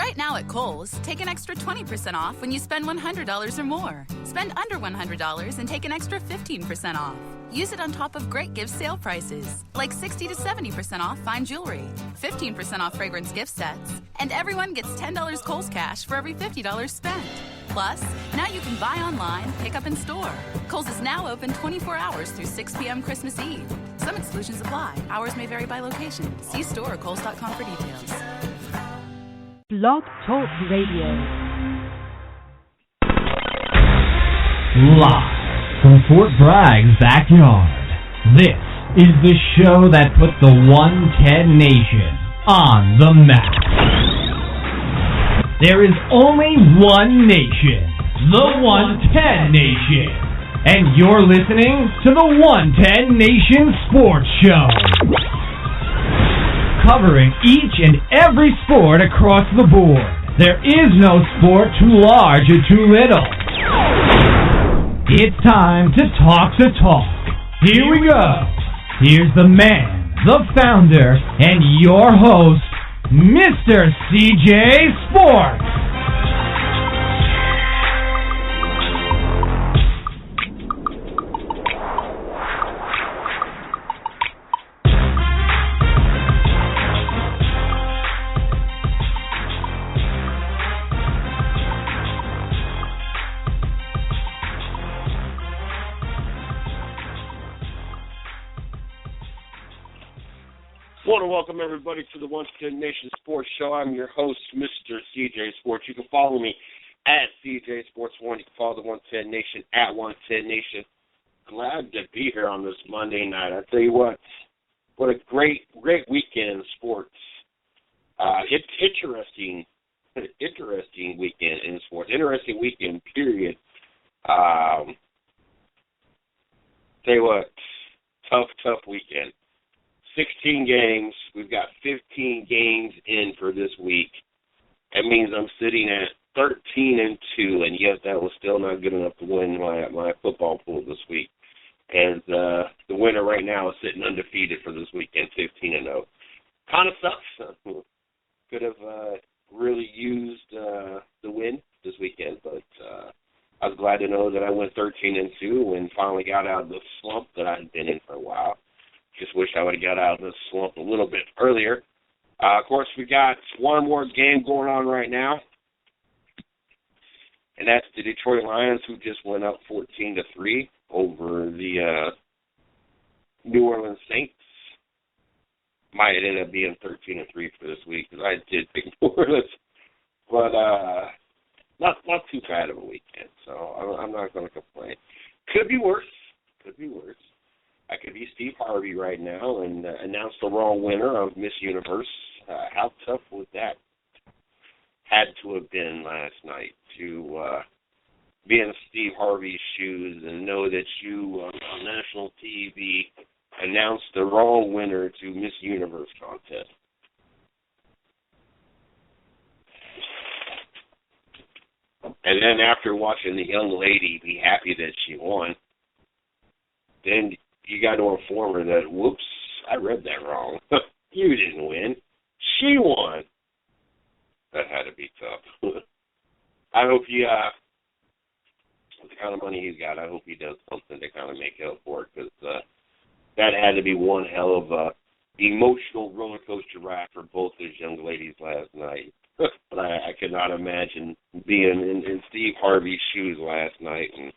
Right now at Kohl's, take an extra 20% off when you spend $100 or more. Spend under $100 and take an extra 15% off. Use it on top of great gift sale prices, like 60 to 70% off fine jewelry, 15% off fragrance gift sets, and everyone gets $10 Kohl's cash for every $50 spent. Plus, now you can buy online, pick up in store. Kohl's is now open 24 hours through 6 p.m. Christmas Eve. Some exclusions apply. Hours may vary by location. See store or kohls.com for details. Blog Talk Radio. Live from Fort Bragg's backyard, this is the show that put the 110 Nation on the map. There is only one nation, the 110 Nation, and you're listening to the 110 Nation Sports Show, covering each and every sport across the board. There is no sport too large or too little. It's time to talk the talk. Here we go. Here's the man, the founder, and your host, Mr. CJ Sports. I want to welcome everybody to the 110 Nation Sports Show. I'm your host, Mr. CJ Sports. You can follow me at CJ Sports 1. You can follow the 110 Nation at 110 Nation. Glad to be here on this Monday night. I tell you what a great weekend in sports. It's interesting weekend in sports. Interesting weekend, period. Tell you what, tough weekend. 16 games. We've got 15 games in for this week. That means I'm sitting at 13-2, and yet that was still not good enough to win my football pool this week. And the winner right now is sitting undefeated for this weekend, 15-0. Kind of sucks. Could have really used the win this weekend, but I was glad to know that I went 13-2 and finally got out of the slump that I had been in for a while. Just wish I would have got out of this slump a little bit earlier. Of course, we got one more game going on right now, and that's the Detroit Lions, who just went up 14-3 over the New Orleans Saints. Might end up being 13-3 for this week because I did pick New Orleans, but not too bad of a weekend. So I'm not going to complain. Could be worse. I could be Steve Harvey right now and announce the wrong winner of Miss Universe. How tough would that had to have been last night to be in Steve Harvey's shoes and know that you on national TV announced the wrong winner to Miss Universe contest? And then after watching the young lady be happy that she won, then you got to inform her that, whoops, I read that wrong. You didn't win. She won. That had to be tough. I hope with the kind of money he's got, I hope he does something to kind of make up for it, because that had to be one hell of a emotional roller coaster ride for both those young ladies last night. But I could not imagine being in Steve Harvey's shoes last night and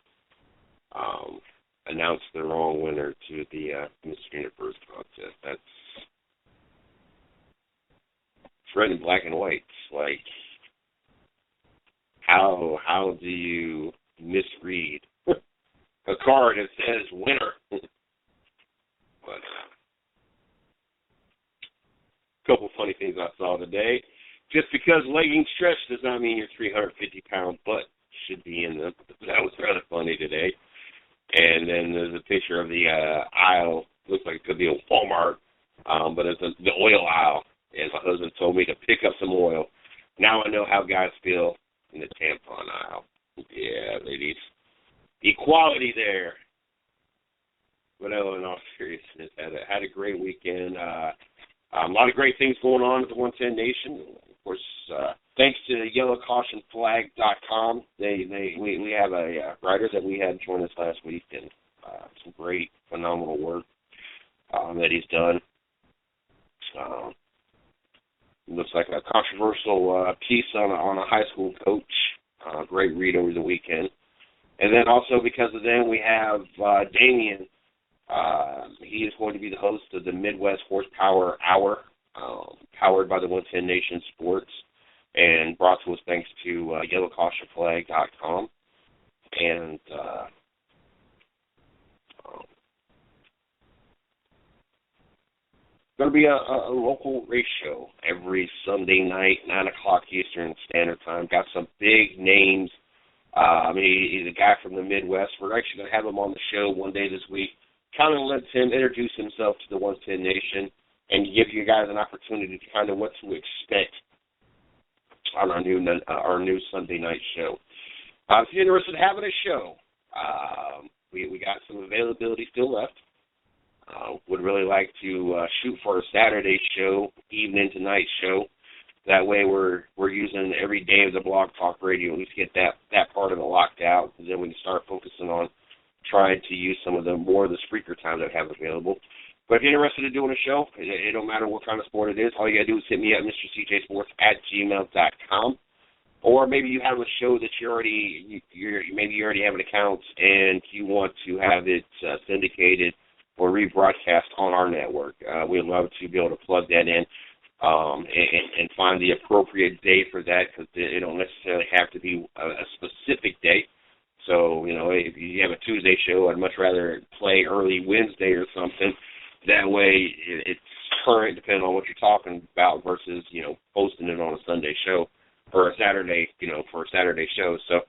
announced the wrong winner to the Miss Universe contest. That's red and black and white. Like, how do you misread a card that says winner? But a couple funny things I saw today. Just because leggings stretch does not mean your 350-pound butt should be in them. That was rather funny today. And then there's a picture of the aisle. Looks like it could be a Walmart, but it's the oil aisle. And my husband told me to pick up some oil. Now I know how guys feel in the tampon aisle. Yeah, ladies. Equality there. But in all seriousness, had a great weekend. A lot of great things going on at the 110 Nation. Of course, thanks to YellowCautionFlag.com. We have a writer that we had join us last week, and some great, phenomenal work that he's done. Looks like a controversial piece on a high school coach. Great read over the weekend. And then also because of them, we have Damien. He is going to be the host of the Midwest Horsepower Hour, powered by the 110 Nation Sports, and brought to us thanks to YellowCautionFlag.com. And going to be a local race show every Sunday night, 9 o'clock Eastern Standard Time. Got some big names. He's a guy from the Midwest. We're actually going to have him on the show one day this week. Kind of lets him introduce himself to the 110 Nation and give you guys an opportunity to kind of what to expect on our new Sunday night show. If you're interested in having a show, we got some availability still left. Would really like to shoot for a Saturday show, evening to night show. That way we're using every day of the Blog Talk Radio, at least get that part of it locked out, and then we can start focusing on trying to use some of the more of the Spreaker time that we have available. But if you're interested in doing a show, it don't matter what kind of sport it is, all you got to do is hit me up, MrCJSports@gmail.com. Or maybe you have a show that you already have an account and you want to have it syndicated or rebroadcast on our network. We'd love to be able to plug that in and find the appropriate day for that, because it don't necessarily have to be a specific day. So, if you have a Tuesday show, I'd much rather play early Wednesday or something. That way it's current, depending on what you're talking about, versus, posting it on a Sunday show or a Saturday, for a Saturday show. So,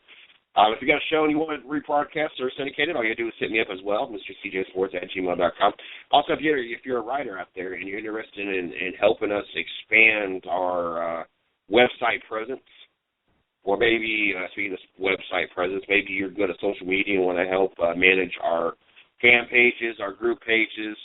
if you got a show and you want it rebroadcast or syndicated, all you got to do is hit me up as well, MrCJSports@gmail.com. Also, if you're a writer out there and you're interested in helping us expand our website presence, or maybe, speaking of website presence, maybe you're good at social media and want to help manage our fan pages, our group pages,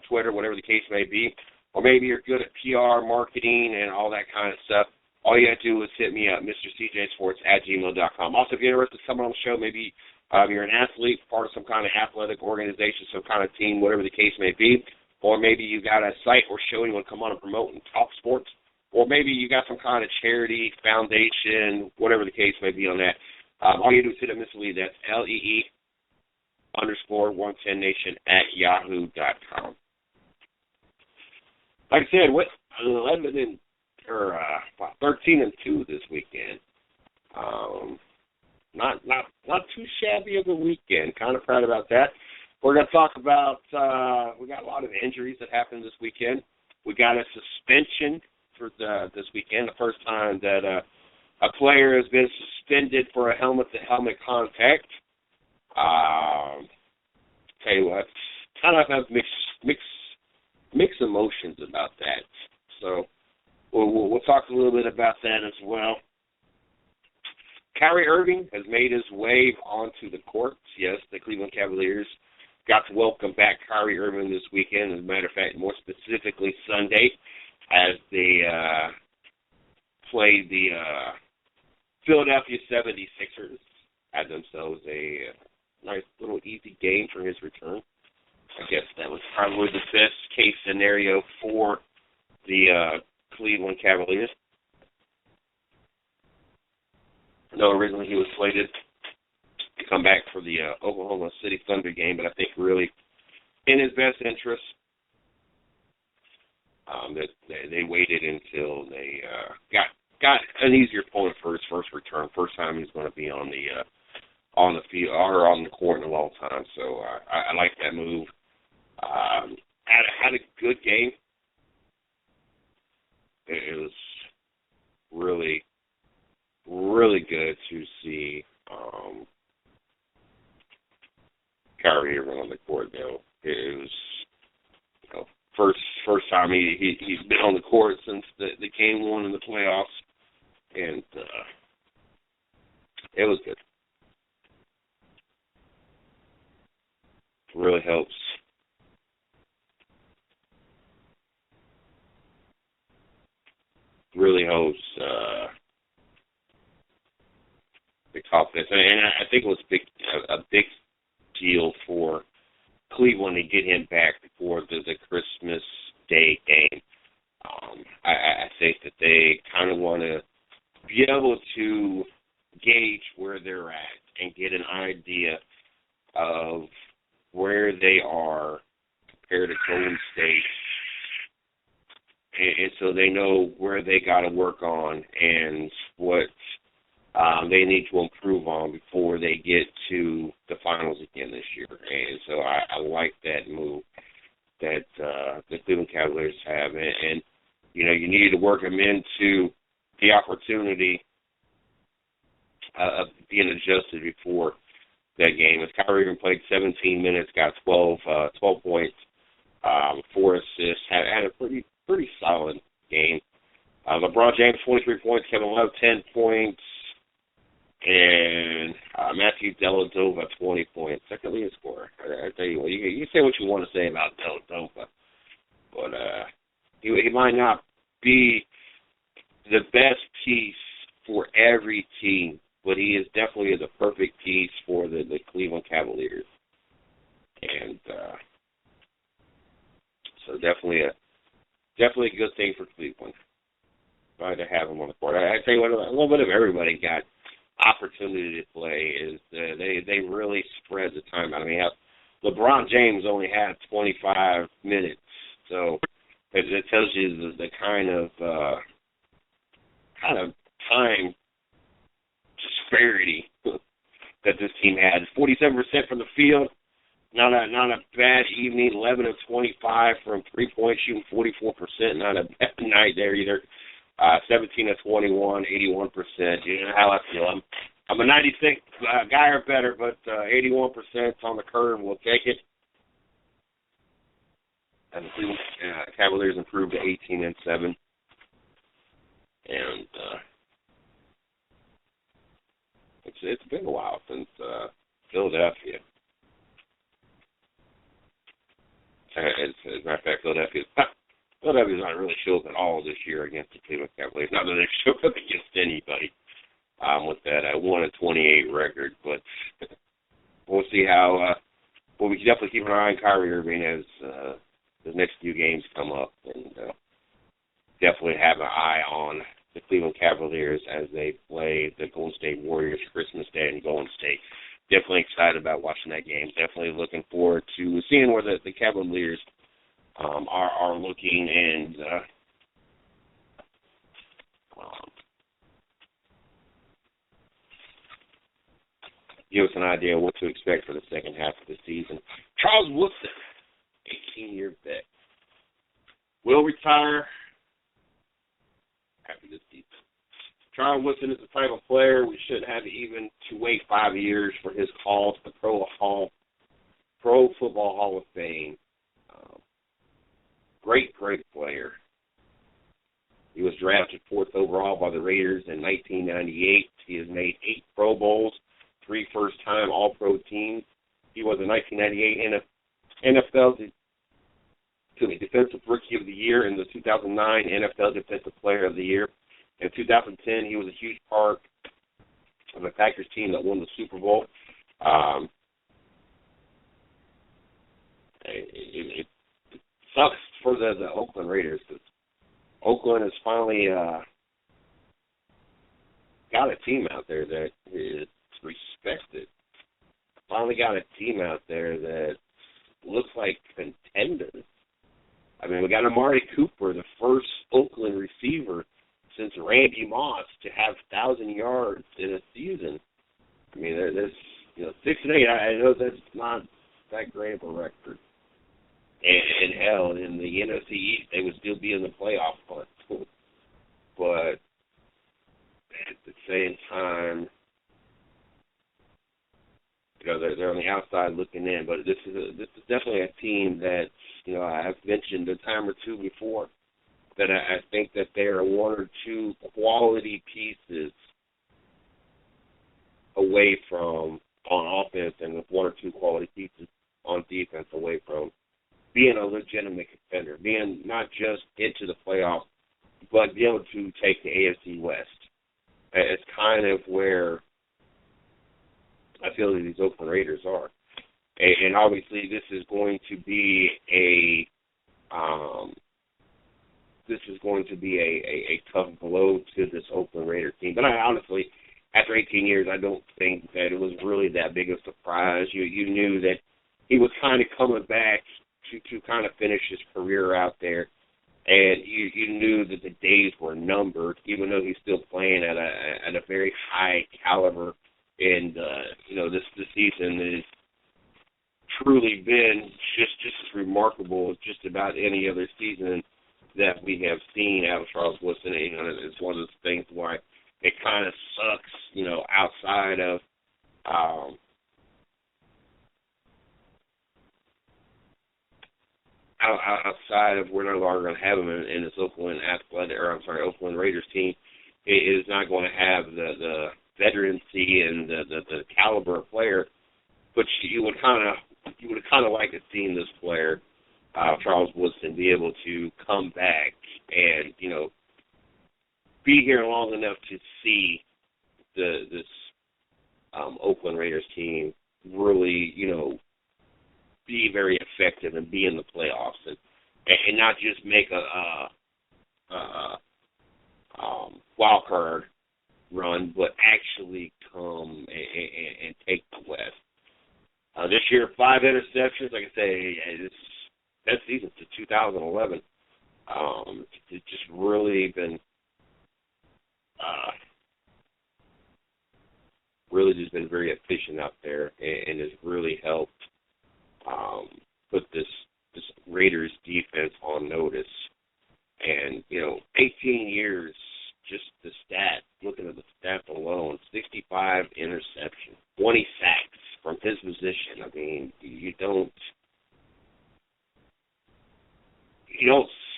Twitter, whatever the case may be, or maybe you're good at PR, marketing, and all that kind of stuff, all you have to do is hit me up, MrCJSports@gmail.com. Also, if you're interested in coming on the show, maybe you're an athlete, part of some kind of athletic organization, some kind of team, whatever the case may be, or maybe you got a site or show you want to come on and promote and talk sports, or maybe you got some kind of charity, foundation, whatever the case may be on that. All you do is hit up Miss Lee. That's LEE_110nation@yahoo.com. Like I said, what 13-2 this weekend. Not too shabby of a weekend. Kind of proud about that. We're going to talk about, we got a lot of injuries that happened this weekend. We got a suspension for this weekend, the first time that a player has been suspended for a helmet-to-helmet contact. Tell you what, kind of have mixed emotions about that. So we'll talk a little bit about that as well. Kyrie Irving has made his way onto the courts. Yes, the Cleveland Cavaliers got to welcome back Kyrie Irving this weekend. As a matter of fact, more specifically Sunday, as they played the Philadelphia 76ers. Had themselves a nice little easy game for his return. I guess that was probably the best case scenario for the Cleveland Cavaliers. I know originally he was slated to come back for the Oklahoma City Thunder game, but I think really in his best interest that they waited until they got an easier opponent for his first return. First time he's going to be on the field or on the court in a long time. So I like that move. Had a good game. It was really, really good to see Kyrie Irving on the court. Though it was first time he's been on the court since the game one in the playoffs, and it was good. Really helps. Really helps toughness. And I think it was a big deal for Cleveland to get him back before the Christmas Day game. I think that they kind of want to be able to gauge where they're at and get an idea of where they are compared to Golden State. And so they know where they got to work on and what they need to improve on before they get to the finals again this year. And so I like that move that the Cleveland Cavaliers have. And, you know, you need to work them into the opportunity of being adjusted before that game. As Kyrie even played 17 minutes, got 12 points, 4 assists, had a pretty solid game. LeBron James, 23 points, Kevin Love, 10 points, and Matthew Dellavedova, 20 points. Second leading scorer. I tell you what, you say what you want to say about Dellavedova, but he might not be the best piece for every team, but he is definitely the perfect piece for the Cleveland Cavaliers. And so definitely a good thing for Cleveland. Glad to have him on the court. I tell you what, a little bit of everybody got opportunity to play. Is they really spread the time out. I mean, LeBron James only had 25 minutes, so it tells you the kind of time disparity that this team had. 47% from the field. Not a bad evening. 11 of 25 from 3-point shooting, 44%. Not a bad night there either. 17 of 21, 81%. You know how I feel. I'm a 96 guy or better, but 81% on the curve. We'll take it. And the Cleveland Cavaliers improved to 18-7. And it's been a while since Philadelphia. As a matter of fact, Philadelphia's not really show up at all this year against the Cleveland Cavaliers. Not that they show up against anybody with that 1-28 record, but we'll see how. Well, we can definitely keep an eye on Kyrie Irving as the next few games come up, and definitely have an eye on the Cleveland Cavaliers as they play the Golden State Warriors Christmas Day in Golden State. Definitely excited about watching that game. Definitely looking forward to seeing where the Cavaliers are looking and give us an idea of what to expect for the second half of the season. Charles Woodson, 18-year vet, will retire after this season. Charles Woodson is the type of player we shouldn't have even to wait 5 years for his call to the Pro Football Hall of Fame. Great player. He was drafted 4th overall by the Raiders in 1998. He has made 8 Pro Bowls, 3 first-time All-Pro teams. He was a 1998 NFL Defensive Rookie of the Year and the 2009 NFL Defensive Player of the Year. In 2010, he was a huge part of the Packers team that won the Super Bowl. It sucks for the Oakland Raiders because Oakland has finally got a team out there that is respected. Finally got a team out there that looks like contenders. I mean, we got Amari Cooper, the first Oakland receiver since Randy Moss to have 1,000 yards in a season. I mean, there's 6-8. I know that's not that great of a record. And hell, in the NFC East, they would still be in the playoff hunt. But at the same time, they're on the outside looking in. But this is definitely a team that I've mentioned a time or two before that I think that there are 1 or 2 quality pieces away from on offense and 1 or 2 quality pieces on defense away from being a legitimate contender, being not just into the playoffs, but be able to take the AFC West. It's kind of where I feel that these Oakland Raiders are. And obviously this is going to be a tough blow to this Oakland Raider team. But I honestly, after 18 years, I don't think that it was really that big a surprise. You knew that he was kind of coming back to kind of finish his career out there. And you knew that the days were numbered, even though he's still playing at a very high caliber. And this season has truly been just as remarkable as just about any other season that we have seen out of Charles Woodson. It's one of those things why it kind of sucks, outside of outside of we're no longer going to have him in this Oakland Raiders team. It is not going to have the veterancy and the caliber of player, but you would kind of like to see this player, Charles Woodson, be able to come back and be here long enough to see this Oakland Raiders team really be very effective and be in the playoffs and not just make a wild card run, but actually come and take the West. This year, 5 interceptions. Like I say, that season to 2011. It's just really been very efficient out there, and has really helped put this Raiders defense on notice. And 18 years, just the stat. Looking at the stats alone, 65 interceptions, 20 sacks from his position. I mean, you don't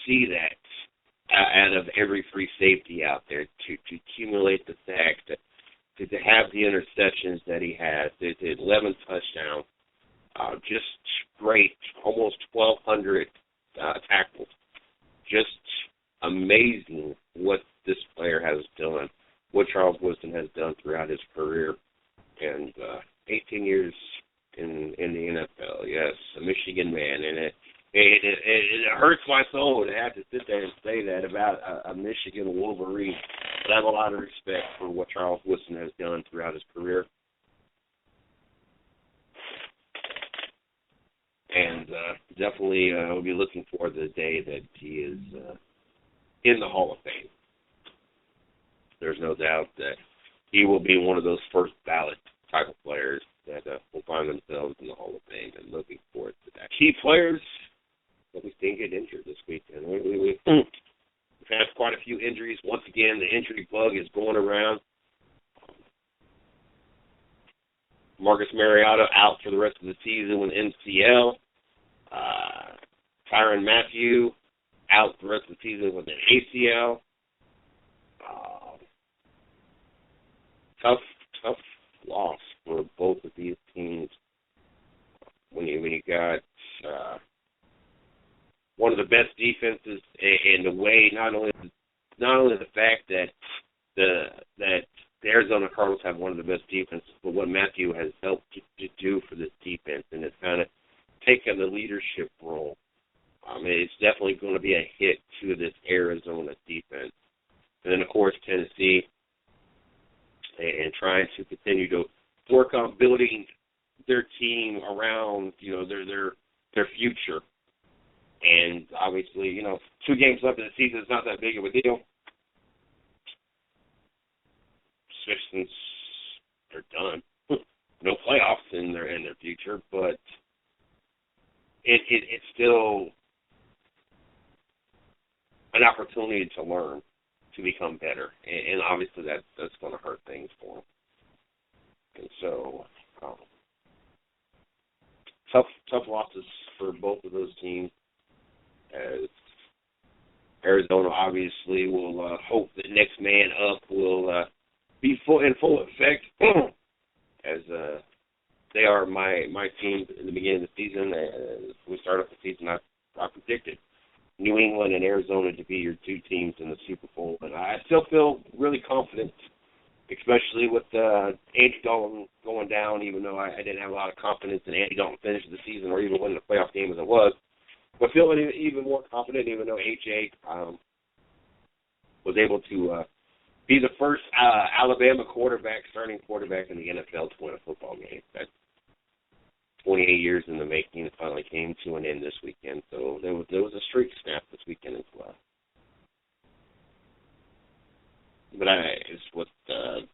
see that out of every free safety out there to accumulate the sacks, to have the interceptions that he has, the 11 touchdowns, just great, almost 1,200 tackles. Just amazing what this player has done, what Charles Woodson has done throughout his career. And 18 years in the NFL, yes, a Michigan man. And it hurts my soul to have to sit there and say that about a Michigan Wolverine. But I have a lot of respect for what Charles Woodson has done throughout his career. And definitely we'll be looking for the day that he is in the Hall of Fame. There's no doubt that he will be one of those first ballot type of players that will find themselves in the Hall of Fame, and looking forward to that. Key players that we think get injured this weekend. We've had quite a few injuries. Once again, the injury bug is going around. Marcus Mariota out for the rest of the season with MCL. Tyrann Mathieu out the rest of the season with an ACL. Tough loss for both of these teams. When you got one of the best defenses, in the way not only the fact that the Arizona Cardinals have one of the best defenses, but what Mathieu has helped to do for this defense, and it's kind of taken the leadership role. It's definitely going to be a hit to this Arizona defense. And then, of course, Tennessee, and trying to continue to work on building their team around, their future. And obviously, 2 games left in the season is not that big of a deal. Since they're done, no playoffs in their future, but it's still an opportunity to learn, to become better, and obviously that's going to hurt things for them. And so, tough losses for both of those teams. As Arizona obviously will hope that next man up will be in full effect, as they are my team in the beginning of the season. As we start off the season, I predicted New England and Arizona to be your 2 teams in the Super Bowl, but I still feel really confident especially with Andy Dalton going down, even though I didn't have a lot of confidence in Andy Dalton finishing the season or even winning the playoff game as it was. But feeling even more confident, even though A.J. was able to be the first Alabama starting quarterback in the NFL to win a football game. That's 28 years in the making. It finally came to an end this weekend. So there was a streak snap this weekend as well. But it's with the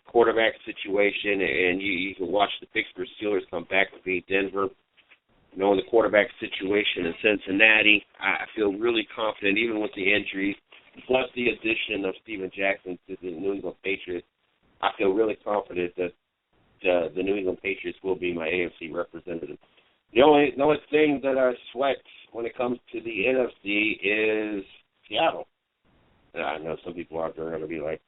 quarterback situation, and you can watch the Pittsburgh Steelers come back to beat Denver. Knowing the quarterback situation in Cincinnati, I feel really confident, even with the injuries, plus the addition of Steven Jackson to the New England Patriots. I feel really confident that the New England Patriots will be my AFC representative. The only thing that I sweat when it comes to the NFC is Seattle. I know some people out there are going to be like,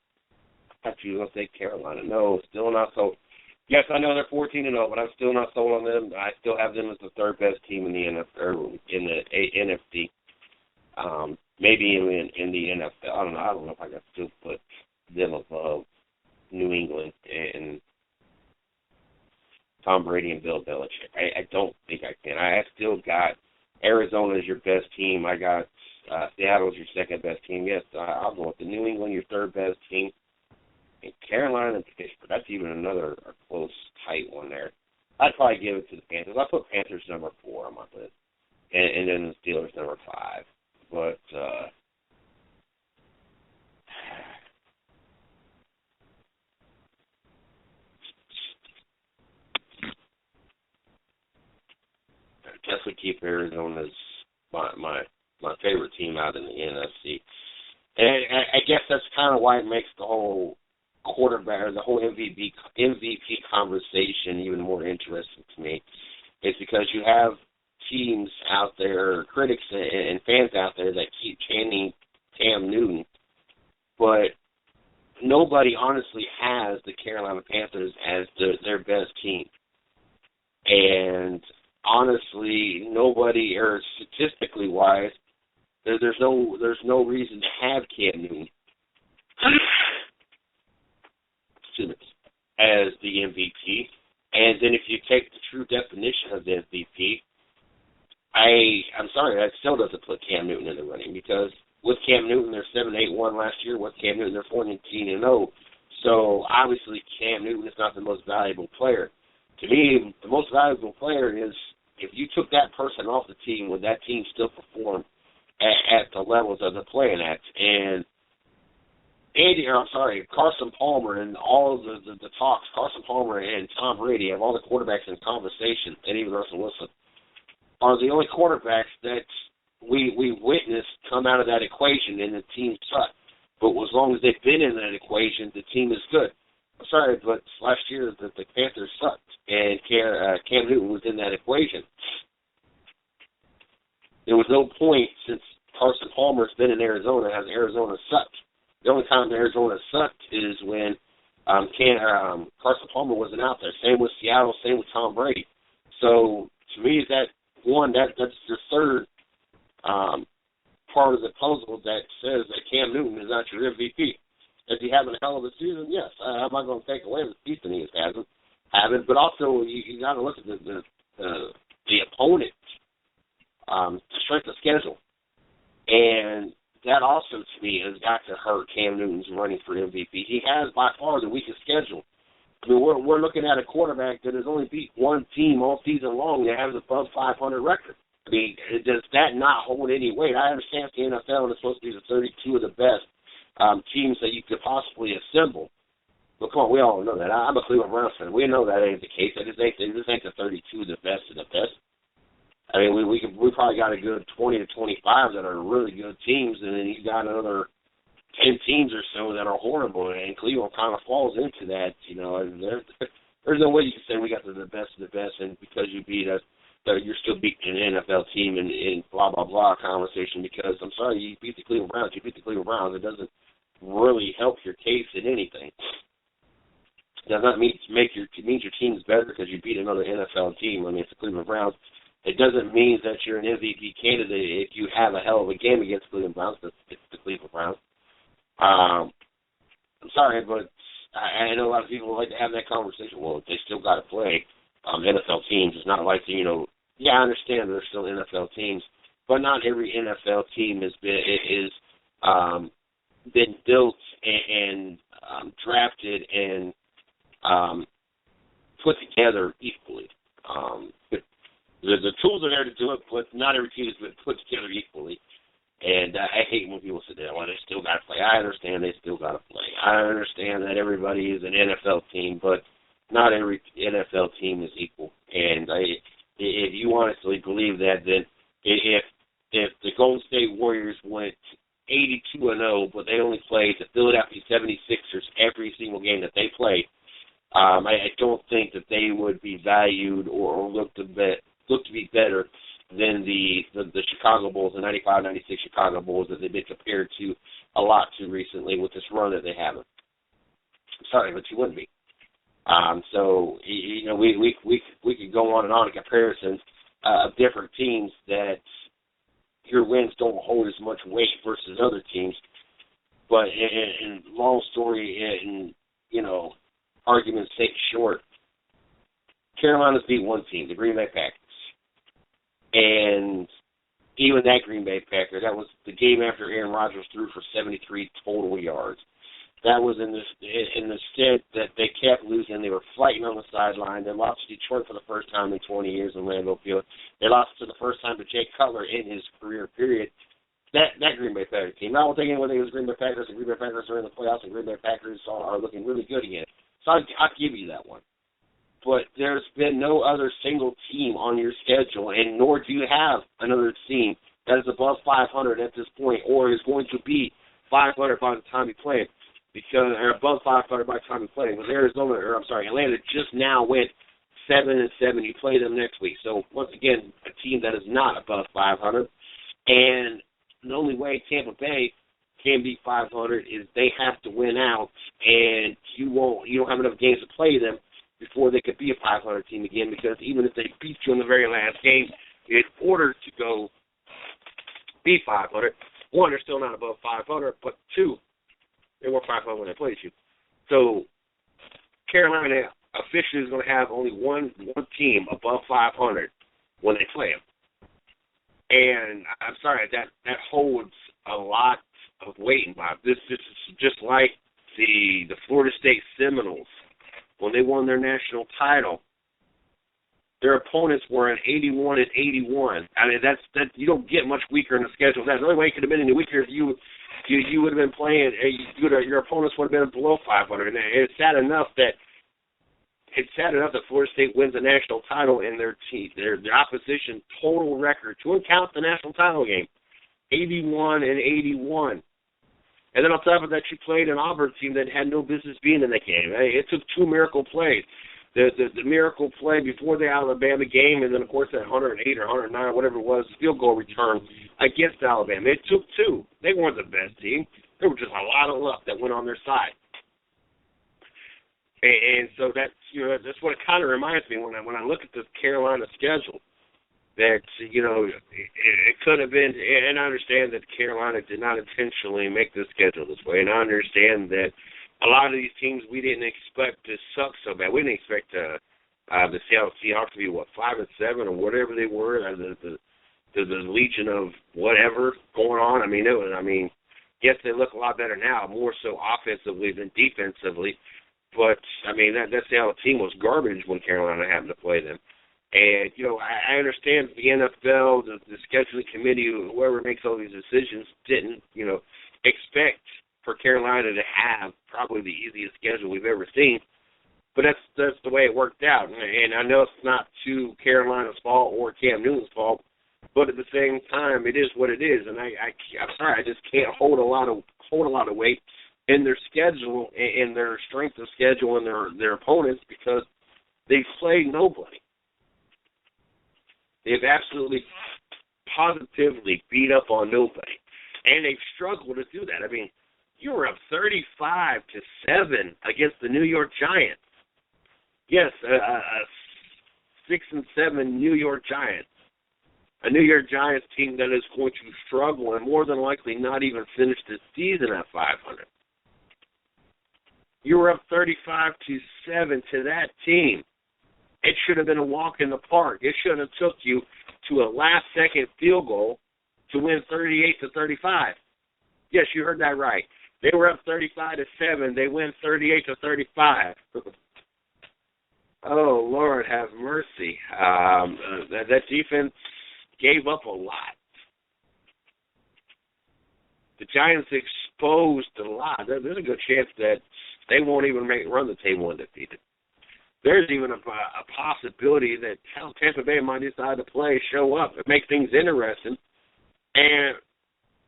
I thought you were going to say Carolina. No, still not so. Yes, I know they're 14-0, but I'm still not sold on them. I still have them as the third best team in the NFC. Maybe in the NFL. I don't know if I can still put them above New England and Tom Brady and Bill Belichick. I don't think I can. I still got Arizona as your best team. I got Seattle as your second best team. Yes, I'll go with the New England, your third best team. And Carolina and Pittsburgh, that's even another close, tight one there. I'd probably give it to the Panthers. I'll put Panthers number 4 on my list. And then the Steelers number 5. But I guess we keep Arizona as my favorite team out in the NFC. And I guess that's kind of why it makes the whole quarterback or the whole MVP conversation even more interesting to me. It's because you have teams out there, critics and fans out there that keep chanting Cam Newton, but nobody honestly has the Carolina Panthers as their best team. And honestly, nobody, or statistically wise, there's no reason to have Cam Newton as the MVP. And then if you take the true definition of the MVP, I'm sorry, that still doesn't put Cam Newton in the running, because with Cam Newton, they're 7-8-1 last year. With Cam Newton, they're 14-0. So obviously, Cam Newton is not the most valuable player. To me, the most valuable player is if you took that person off the team, would that team still perform at the levels that they're playing at? And Carson Palmer and all of the talks, Carson Palmer and Tom Brady have all the quarterbacks in conversation, and even Russell Wilson, are the only quarterbacks that we witnessed come out of that equation, and the team sucked. But as long as they've been in that equation, the team is good. I'm sorry, but last year the Panthers sucked, and Cam Newton was in that equation. There was no point since Carson Palmer's been in Arizona has Arizona sucked. The only time Arizona sucked is when Carson Palmer wasn't out there. Same with Seattle, same with Tom Brady. So to me, that's the third part of the puzzle that says that Cam Newton is not your MVP. Is he having a hell of a season? Yes. I'm not going to take away the season he hasn't. But also you got to look at the opponent, strength of schedule, and that also to me has got to hurt Cam Newton's running for MVP. He has by far the weakest schedule. I mean, we're looking at a quarterback that has only beat one team all season long that has above 500 record. I mean, does that not hold any weight? I understand the NFL is supposed to be the 32 of the best teams that you could possibly assemble. But come on, we all know that. I'm a Cleveland Browns fan. We know that ain't the case. This ain't the 32 of the best of the best. I mean, we probably got a good 20 to 25 that are really good teams, and then you got another 10 teams or so that are horrible, and Cleveland kind of falls into that. You know, and there's no way you can say we got the best of the best, and because you beat us, you're still beating an NFL team in blah, blah, blah conversation, because, I'm sorry, you beat the Cleveland Browns. You beat the Cleveland Browns. It doesn't really help your case in anything. It does not mean your team's better because you beat another NFL team. I mean, it's the Cleveland Browns. It doesn't mean that you're an MVP candidate if you have a hell of a game against the Cleveland Browns, because it's the Cleveland Browns. I'm sorry, but I know a lot of people like to have that conversation. Well, they still got to play NFL teams. It's not like, I understand there's still NFL teams, but not every NFL team has been built and drafted and put together equally. The tools are there to do it, but not every team has been put together equally. And I hate when people sit there, well, they still got to play. I understand they still got to play. I understand that everybody is an NFL team, but not every NFL team is equal. And if you honestly believe that, then if the Golden State Warriors went 82-0, but they only played the Philadelphia 76ers every single game that they played, I don't think that they would be valued or look to be better than the Chicago Bulls, the 95-96 Chicago Bulls that they've been compared to a lot too recently with this run that they have. I'm sorry, but you wouldn't be. So, we could go on and on in comparisons of different teams that your wins don't hold as much weight versus other teams. But in long story, and, arguments take short, Carolina's beat one team, the Green Bay Packers. And even that Green Bay Packers, that was the game after Aaron Rodgers threw for 73 total yards. That was in the stead that they kept losing. They were fighting on the sideline. They lost to Detroit for the first time in 20 years in Lambeau Field. They lost for the first time to Jay Cutler in his career, period. That Green Bay Packers team. I don't think anyone thinks Green Bay Packers and Green Bay Packers are in the playoffs and Green Bay Packers are looking really good again. So I'll give you that one. But there's been no other single team on your schedule, and nor do you have another team that is above 500 at this point or is going to be 500 by the time you play it. Or above 500 by the time you play it. Because Atlanta just now went 7-7. You play them next week. So, once again, a team that is not above 500. And the only way Tampa Bay can be 500 is they have to win out, and you don't have enough games to play them before they could be a 500 team again, because even if they beat you in the very last game, in order to go be 500, one, they're still not above 500, but two, they were 500 when they played you. So Carolina officially is going to have only one team above 500 when they play them. And I'm sorry, that holds a lot of weight in my. This is just like the Florida State Seminoles. When they won their national title, their opponents were an 81-81. I mean, that you don't get much weaker in the schedule. That's the only way it could have been any weaker if you would have been playing. Your opponents would have been below 500. And it's sad enough that Florida State wins a national title and their opposition total record, to count the national title game, 81-81. And then on top of that, you played an Auburn team that had no business being in that game. It took two miracle plays. The miracle play before the Alabama game, and then, of course, that 108 or 109 or whatever it was, field goal return against Alabama. It took two. They weren't the best team. There was just a lot of luck that went on their side. And so that's what it kind of reminds me when I look at this Carolina schedule. That, it could have been, and I understand that Carolina did not intentionally make the schedule this way, and I understand that a lot of these teams we didn't expect to suck so bad. We didn't expect the Seattle Seahawks to be, 5-7 or whatever they were, the Legion of whatever going on. Yes, they look a lot better now, more so offensively than defensively, but, that Seattle team was garbage when Carolina happened to play them. And, I understand the NFL, the scheduling committee, whoever makes all these decisions, didn't, expect for Carolina to have probably the easiest schedule we've ever seen. But that's the way it worked out. And I know it's not to Carolina's fault or Cam Newton's fault, but at the same time, it is what it is. And I'm sorry, I just can't hold a lot of weight in their schedule and their strength of schedule and their opponents, because they play nobody. They've absolutely, positively beat up on nobody, and they've struggled to do that. You were up 35-7 against the New York Giants. Yes, a 6-7 New York Giants, a New York Giants team that is going to struggle and more than likely not even finish the season at 500. You were up 35-7 to that team. It should have been a walk in the park. It shouldn't have took you to a last-second field goal to win 38-35. Yes, you heard that right. They were up 35-7. They win 38-35. Oh, Lord, have mercy. That defense gave up a lot. The Giants exposed a lot. There's a good chance that they won't even run the table undefeated. There's even a possibility that Tampa Bay might decide to show up, and make things interesting, and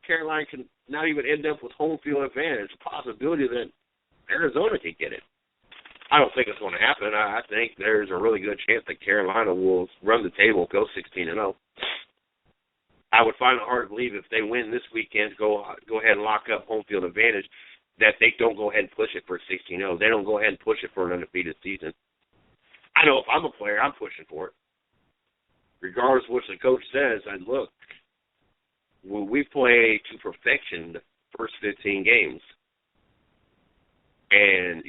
Carolina can not even end up with home field advantage. A possibility that Arizona could get it. I don't think it's going to happen. I think there's a really good chance that Carolina will run the table, go 16-0. I would find it hard to believe if they win this weekend, go ahead and lock up home field advantage, that they don't go ahead and push it for 16-0. They don't go ahead and push it for an undefeated season. I know if I'm a player, I'm pushing for it. Regardless of what the coach says, look, we play to perfection the first 15 games. And,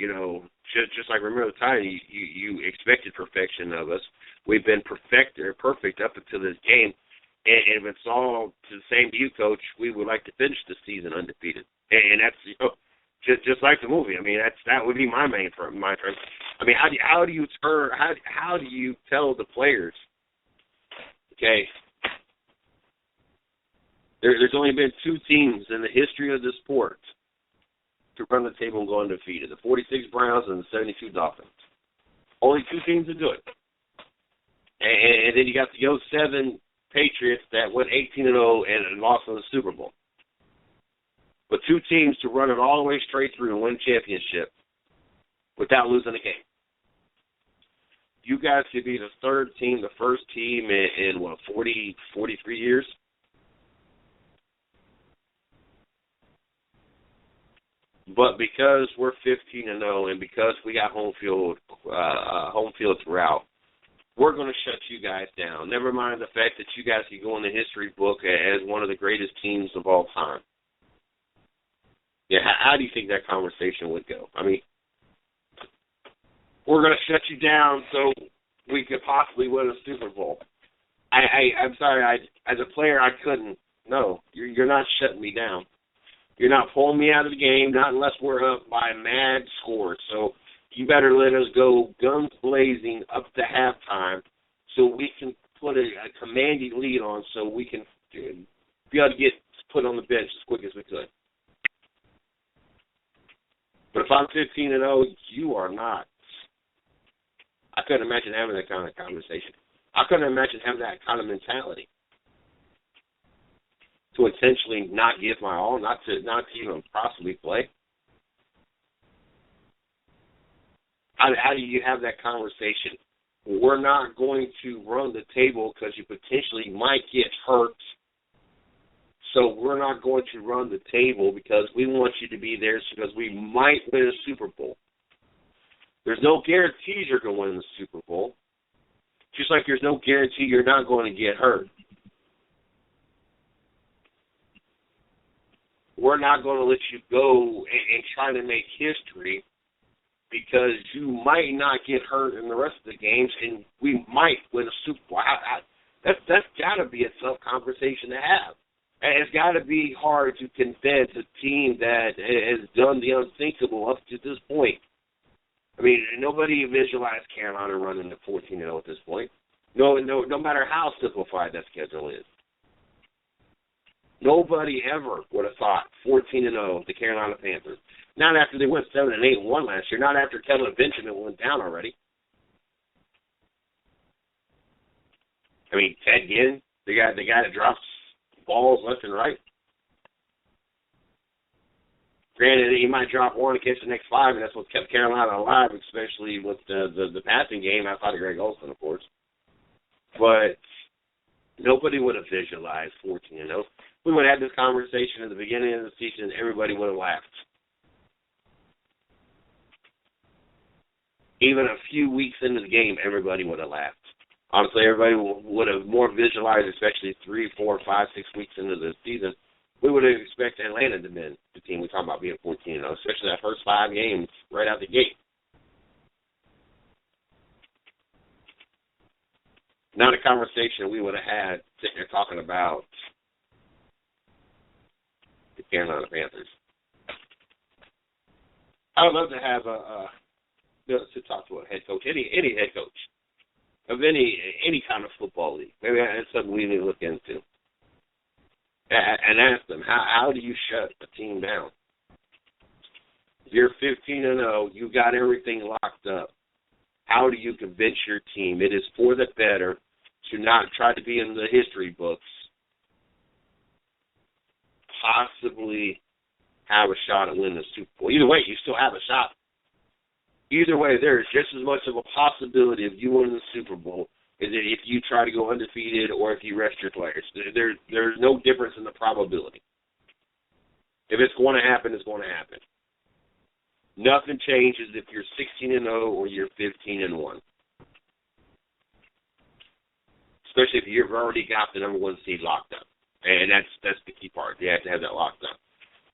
just like remember the time, you expected perfection of us. We've been perfect up until this game. And if it's all to the same to you, Coach, we would like to finish the season undefeated. And that's, just like the movie. I mean, that would be my main term. I mean, how do you tell the players? Okay, there's only been two teams in the history of the sport to run the table and go undefeated: the 46 Browns and the 72 Dolphins. Only two teams to do it. And then you got the 07 Patriots that went 18-0 and lost in the Super Bowl. But two teams to run it all the way straight through and win championship without losing a game. You guys could be the third team, the first team in 43 years? But because we're 15-0 and because we got home field throughout, we're going to shut you guys down. Never mind the fact that you guys could go in the history book as one of the greatest teams of all time. Yeah, how do you think that conversation would go? I mean, we're going to shut you down so we could possibly win a Super Bowl. I'm sorry, as a player, I couldn't. No, you're not shutting me down. You're not pulling me out of the game, not unless we're up by a mad score. So you better let us go guns blazing up to halftime so we can put a commanding lead on so we can be able to get put on the bench as quick as we could. But if I'm 15-0, you are not. I couldn't imagine having that kind of conversation. I couldn't imagine having that kind of mentality. To intentionally not give my all, not to even possibly play. How do you have that conversation? We're not going to run the table because you potentially might get hurt. So we're not going to run the table because we want you to be there because we might win a Super Bowl. There's no guarantee you're going to win the Super Bowl. Just like there's no guarantee you're not going to get hurt. We're not going to let you go and try to make history because you might not get hurt in the rest of the games and we might win a Super Bowl. That's got to be a tough conversation to have. And it's got to be hard to convince a team that has done the unthinkable up to this point. I mean, nobody visualized Carolina running to 14-0 at this point. No matter how simplified that schedule is. Nobody ever would have thought 14-0 the Carolina Panthers. Not after they went 7-8 and 1 last year. Not after Kelvin Benjamin went down already. I mean, Ted Ginn, the guy that drops balls left and right. Granted, he might drop one and catch the next 5, and that's what kept Carolina alive, especially with the passing game outside of Greg Olsen, of course. But nobody would have visualized 14-0. We would have had this conversation at the beginning of the season, and everybody would have laughed. Even a few weeks into the game, everybody would have laughed. Honestly, everybody would have more visualized, especially 3, 4, 5, 6 weeks into the season, we would expect Atlanta to win the team we're talking about being 14-0, especially that first 5 games right out the gate. Not a conversation we would have had sitting there talking about the Carolina Panthers. I would love to have to talk to a head coach, any head coach of any kind of football league. Maybe that's something we need to look into. And ask them, how do you shut a team down? If you're 15-0, you got everything locked up. How do you convince your team it is for the better to not try to be in the history books, possibly have a shot at winning the Super Bowl? Either way, you still have a shot. Either way, there's just as much of a possibility of you winning the Super Bowl as if you try to go undefeated or if you rest your players. There's no difference in the probability. If it's going to happen, it's going to happen. Nothing changes if you're 16-0 or you're 15-1. Especially if you've already got the number 1 seed locked up. And that's the key part. You have to have that locked up.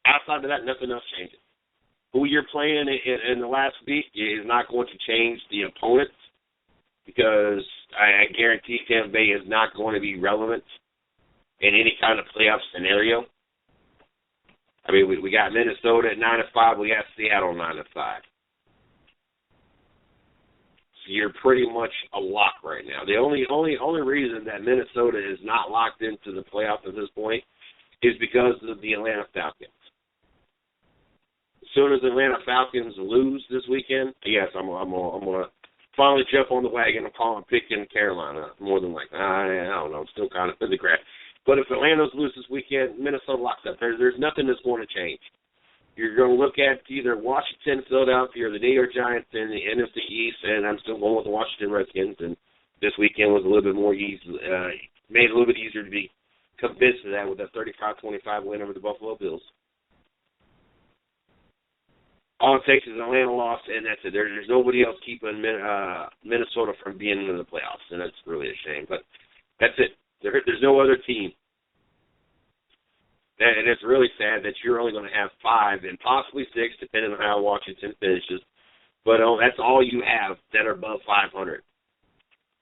Outside of that, nothing else changes. Who you're playing in the last week is not going to change the opponents, because I guarantee Tampa Bay is not going to be relevant in any kind of playoff scenario. I mean, we got Minnesota at 9-5. We got Seattle 9-5. So you're pretty much a lock right now. The only reason that Minnesota is not locked into the playoffs at this point is because of the Atlanta Falcons. As soon as the Atlanta Falcons lose this weekend, yes, I'm gonna finally jump on the wagon and call them picking Carolina. More than likely, I don't know. I'm still kind of in the crap. But if Atlanta loses this weekend, Minnesota locks up. There's nothing that's going to change. You're going to look at either Washington, Philadelphia, or the New York Giants in the NFC East, and I'm still going with the Washington Redskins. And this weekend was a little bit more easy, made it a little bit easier to be convinced of that with a 35-25 win over the Buffalo Bills. All it takes is an Atlanta loss, and that's it. There's nobody else keeping Minnesota from being in the playoffs, and that's really a shame. But that's it. There's no other team. And it's really sad that you're only going to have 5 and possibly 6, depending on how Washington finishes. But that's all you have that are above 500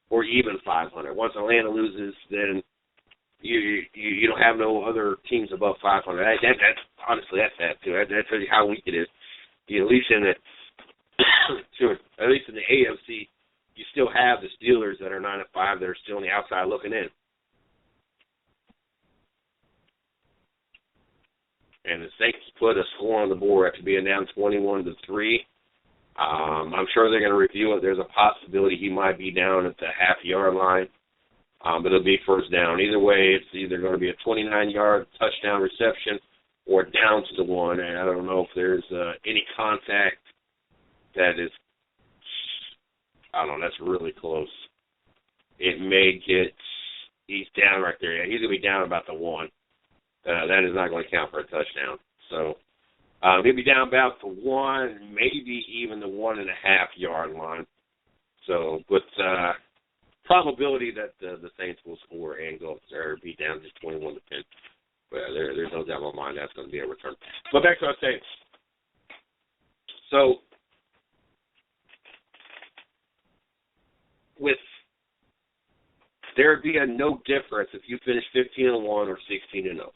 or even 500. Once Atlanta loses, then you don't have no other teams above 500. That's honestly, that's sad, too. That's really how weak it is. At least in the AFC, you still have the Steelers that are 9-5 that are still on the outside looking in. And the Saints put a score on the board after being down 21-3. I'm sure they're going to review it. There's a possibility he might be down at the half-yard line, but it'll be first down. Either way, it's either going to be a 29-yard touchdown reception or down to the 1, and I don't know if there's any contact that is, I don't know, that's really close. It may get, he's down right there. Yeah, he's going to be down about the 1. That is not going to count for a touchdown. So he'll be down about the 1, maybe even the 1.5-yard line. So, but probability that the Saints will score and go up there, be down just 21-10. But there's no doubt in my mind that's going to be a return. But back to our Saints. So, there would be no difference if you finish 15-1 or 16-0,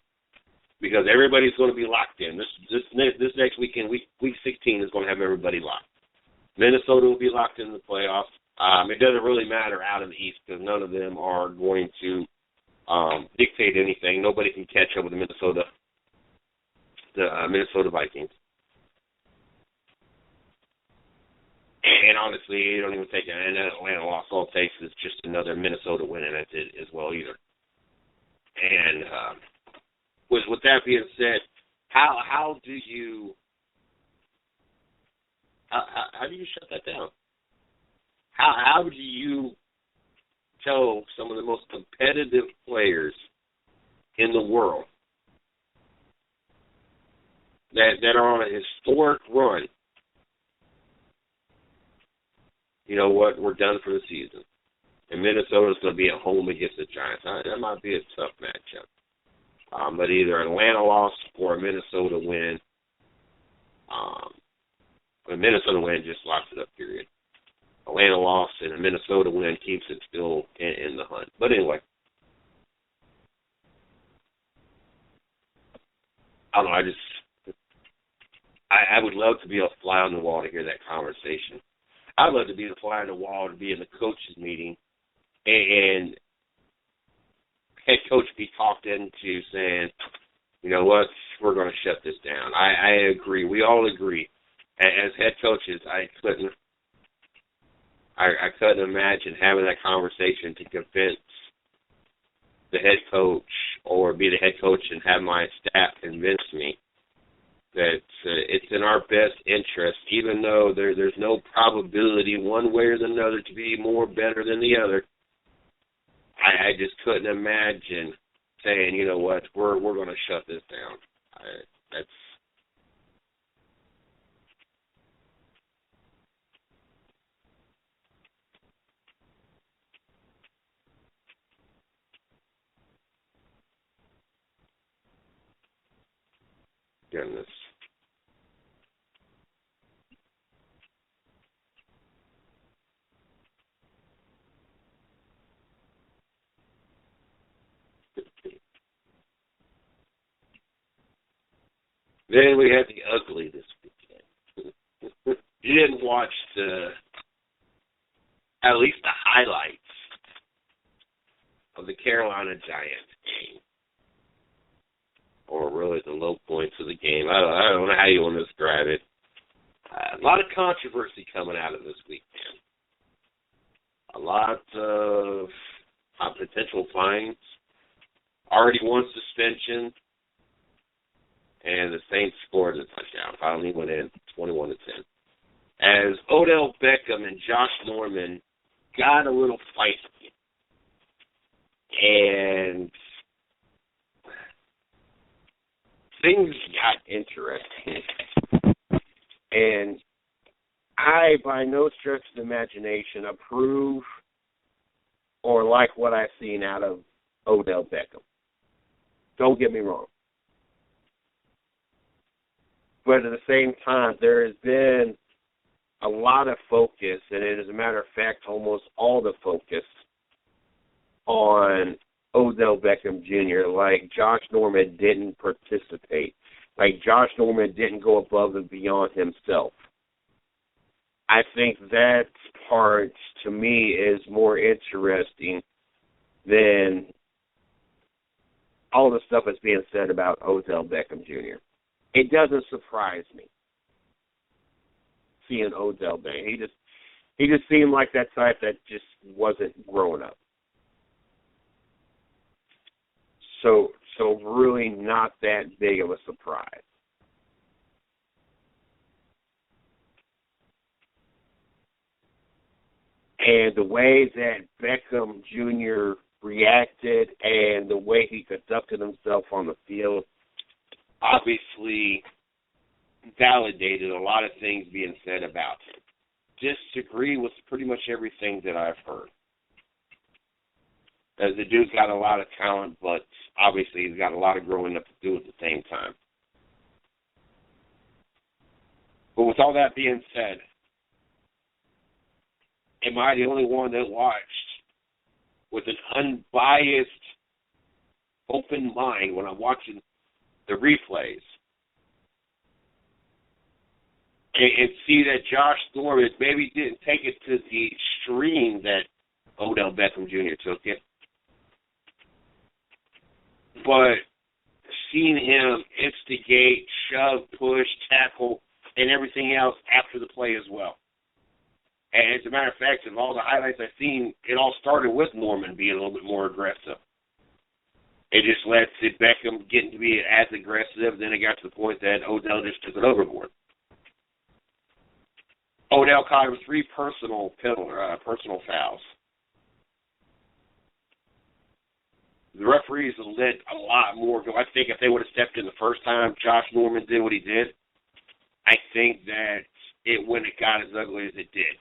because everybody's going to be locked in. This next weekend, week 16 is going to have everybody locked. Minnesota will be locked in the playoffs. It doesn't really matter out in the East because none of them are going to dictate anything. Nobody can catch up with the Minnesota Vikings. And honestly, you don't even take an Atlanta loss. All it takes is just another Minnesota win, and that's it as well either. And with that being said, how do you shut that down? How do you tell some of the most competitive players in the world that are on a historic run, you know what, we're done for the season, and Minnesota's going to be at home against the Giants? That might be a tough matchup. But either Atlanta loss or a Minnesota win. A Minnesota win just locks it up, period. Atlanta loss and a Minnesota win keeps it still in the hunt. But anyway, I don't know, I would love to be a fly on the wall to hear that conversation. I'd love to be the fly on the wall to be in the coaches meeting and head coach be talked into saying, you know what, we're going to shut this down. I agree. We all agree. As head coaches, I couldn't imagine having that conversation to convince the head coach or be the head coach and have my staff convince me that it's in our best interest, even though there's no probability one way or the other to be more better than the other. I just couldn't imagine saying, you know what, we're going to shut this down. That's goodness. Then we had the ugly this weekend. You didn't watch at least the highlights of the Carolina Giants game, or really the low points of the game. I don't know how you want to describe it. A lot of controversy coming out of this weekend. A lot of potential fines. Already one suspension. And the Saints scored a touchdown. Finally went in 21-10. As Odell Beckham and Josh Norman got a little feisty. And things got interesting. And I, by no stretch of the imagination, approve or like what I've seen out of Odell Beckham. Don't get me wrong. But at the same time, there has been a lot of focus, and as a matter of fact, almost all the focus on Odell Beckham Jr., like Josh Norman didn't participate. Like Josh Norman didn't go above and beyond himself. I think that part, to me, is more interesting than all the stuff that's being said about Odell Beckham Jr. It doesn't surprise me seeing Odell Beckham. He just seemed like that type that just wasn't growing up. So really not that big of a surprise. And the way that Beckham Jr. reacted and the way he conducted himself on the field obviously validated a lot of things being said about him. Disagree with pretty much everything that I've heard. As the dude's got a lot of talent, but obviously he's got a lot of growing up to do at the same time. But with all that being said, am I the only one that watched with an unbiased, open mind when I'm watching the replays and see that Josh Norman maybe didn't take it to the extreme that Odell Beckham Jr. took it, but seeing him instigate, shove, push, tackle, and everything else after the play as well. And as a matter of fact, in all the highlights I've seen, it all started with Norman being a little bit more aggressive. It just led to Beckham getting to be as aggressive. Then it got to the point that Odell just took it overboard. Odell caught him 3 personal fouls. The referees let a lot more go. I think if they would have stepped in the first time Josh Norman did what he did, I think that it wouldn't have got as ugly as it did.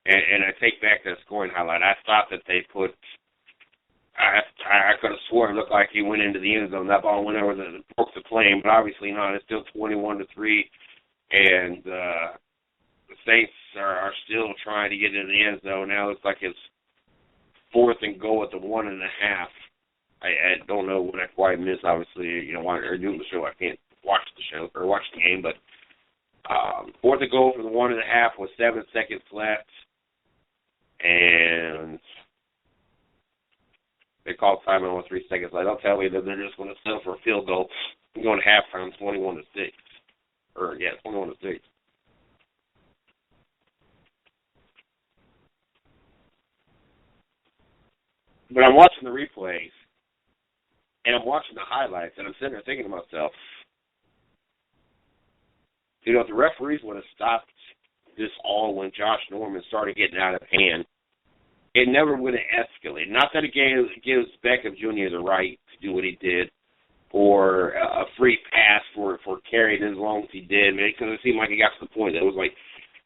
And I take back that scoring highlight. I thought that they put I could have sworn it looked like he went into the end zone. That ball went over broke the plane, but obviously not. It's still 21-3, and the Saints are still trying to get into the end zone. Now it's like it's 4th and goal at the 1.5. I don't know when I quite missed. Obviously, while you're doing the show, I can't watch the show or watch the game. But 4th and goal for the 1.5 with 7 seconds left, and they called timeout with 3 seconds left. Don't tell me that they're just going to settle for a field goal. I'm going to halftime, 21-6, 21-6. But I'm watching the replays, and I'm watching the highlights, and I'm sitting there thinking to myself, if the referees would have stopped this all when Josh Norman started getting out of hand, it never would have escalated. Not that it gives Beckham Jr. the right to do what he did, or a free pass for carrying as long as he did, because it seemed like he got to the point that it was like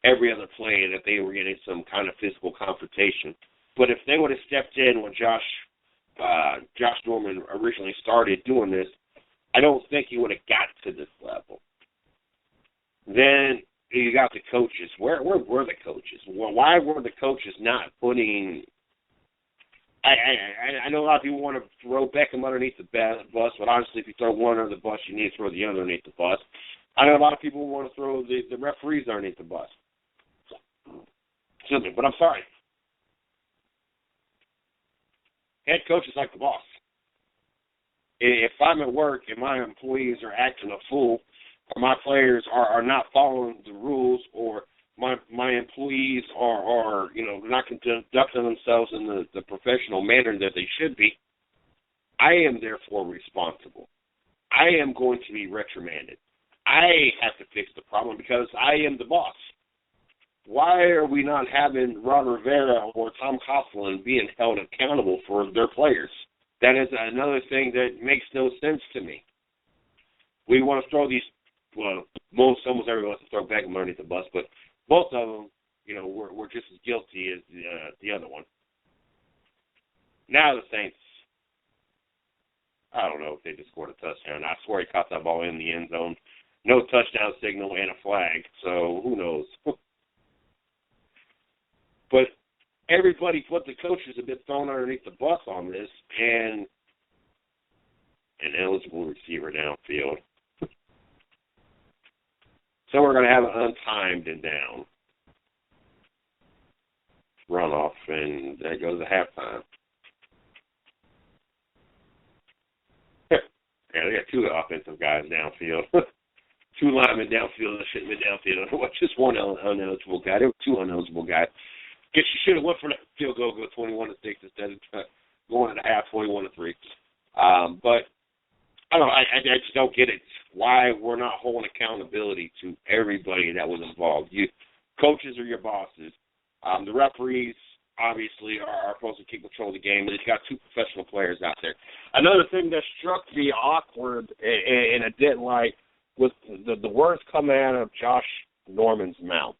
every other play that they were getting some kind of physical confrontation. But if they would have stepped in when Josh Norman originally started doing this, I don't think he would have got to this level. Then you got the coaches. Where were the coaches? Why were the coaches not putting? I know a lot of people want to throw Beckham underneath the bus, but honestly, if you throw one under the bus, you need to throw the other underneath the bus. I know a lot of people want to throw the referees underneath the bus. Excuse me, but I'm sorry. Head coach is like the boss. If I'm at work and my employees are acting a fool, or my players are not following the rules, or my employees are not conducting themselves in the professional manner that they should be, I am therefore responsible. I am going to be reprimanded. I have to fix the problem because I am the boss. Why are we not having Ron Rivera or Tom Coughlin being held accountable for their players? That is another thing that makes no sense to me. We want to throw these, almost everyone wants to throw Beckham underneath the bus, but both of them, were just as guilty as the other one. Now the Saints, I don't know if they just scored a touchdown. I swear he caught that ball in the end zone. No touchdown signal and a flag, so who knows? But everybody but the coaches have been thrown underneath the bus on this, and an eligible receiver downfield. So we're going to have an untimed and down runoff, and that goes to halftime. Yeah, they got 2 offensive guys downfield. 2 linemen downfield that shouldn't be downfield. Just one uneligible guy. There were 2 ineligible guys. Guess you should have went for that field goal, go 21-6 instead of going at the half 21-3. But I don't know. I just don't get it. Why we're not holding accountability to everybody that was involved. Coaches are your bosses. The referees obviously are supposed to keep control of the game, and it's got 2 professional players out there. Another thing that struck me awkward and I didn't like was the words coming out of Josh Norman's mouth.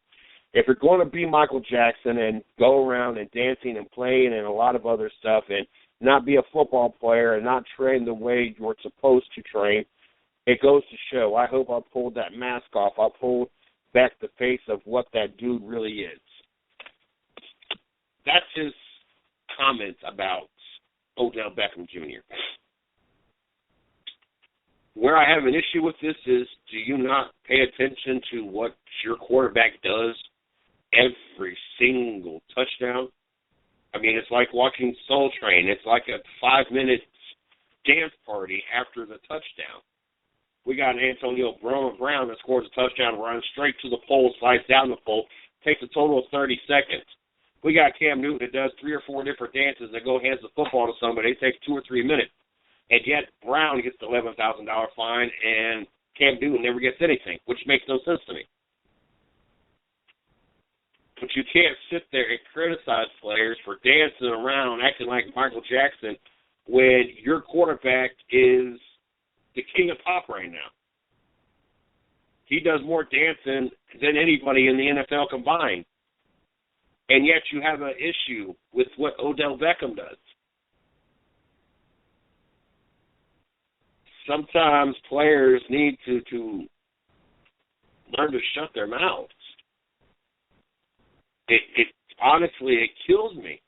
If you're going to be Michael Jackson and go around and dancing and playing and a lot of other stuff and not be a football player and not train the way you're supposed to train, it goes to show. I hope I pulled that mask off. I pulled back the face of what that dude really is. That's his comments about Odell Beckham Jr. Where I have an issue with this is, do you not pay attention to what your quarterback does every single touchdown? I mean, it's like watching Soul Train. It's like a 5-minute dance party after the touchdown. We got Antonio Brown that scores a touchdown, runs straight to the pole, slides down the pole, takes a total of 30 seconds. We got Cam Newton that does 3 or 4 different dances that go hands the football to somebody. It takes 2 or 3 minutes. And yet Brown gets the $11,000 fine and Cam Newton never gets anything, which makes no sense to me. But you can't sit there and criticize players for dancing around, acting like Michael Jackson, when your quarterback is the king of pop right now. He does more dancing than anybody in the NFL combined. And yet you have an issue with what Odell Beckham does. sometimes players need to learn to shut their mouths. It honestly, it kills me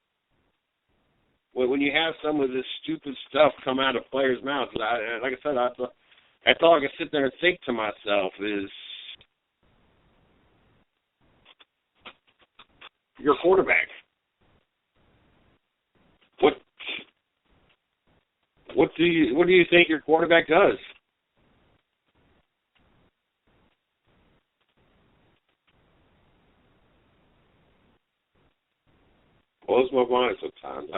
when you have some of this stupid stuff come out of players' mouths. Like I said, that's all I can sit there and think to myself is, your quarterback. What do you think your quarterback does? Blows my mind sometimes.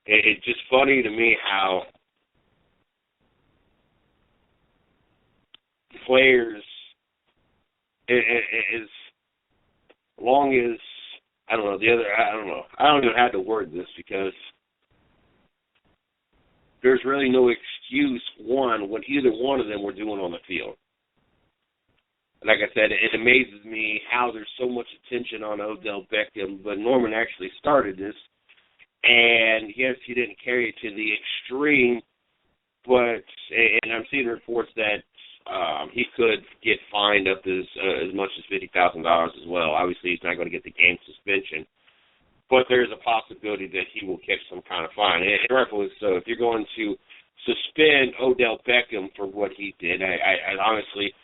It's just funny to me how players, as long as, I don't know. I don't even have to word this because there's really no excuse, what either one of them were doing on the field. Like I said, it amazes me how there's so much attention on Odell Beckham, but Norman actually started this. And yes, he didn't carry it to the extreme, but, and I'm seeing reports that he could get fined up as much as $50,000 as well. Obviously, he's not going to get the game suspension, but there's a possibility that he will catch some kind of fine. And rightfully so. If you're going to suspend Odell Beckham for what he did, I honestly,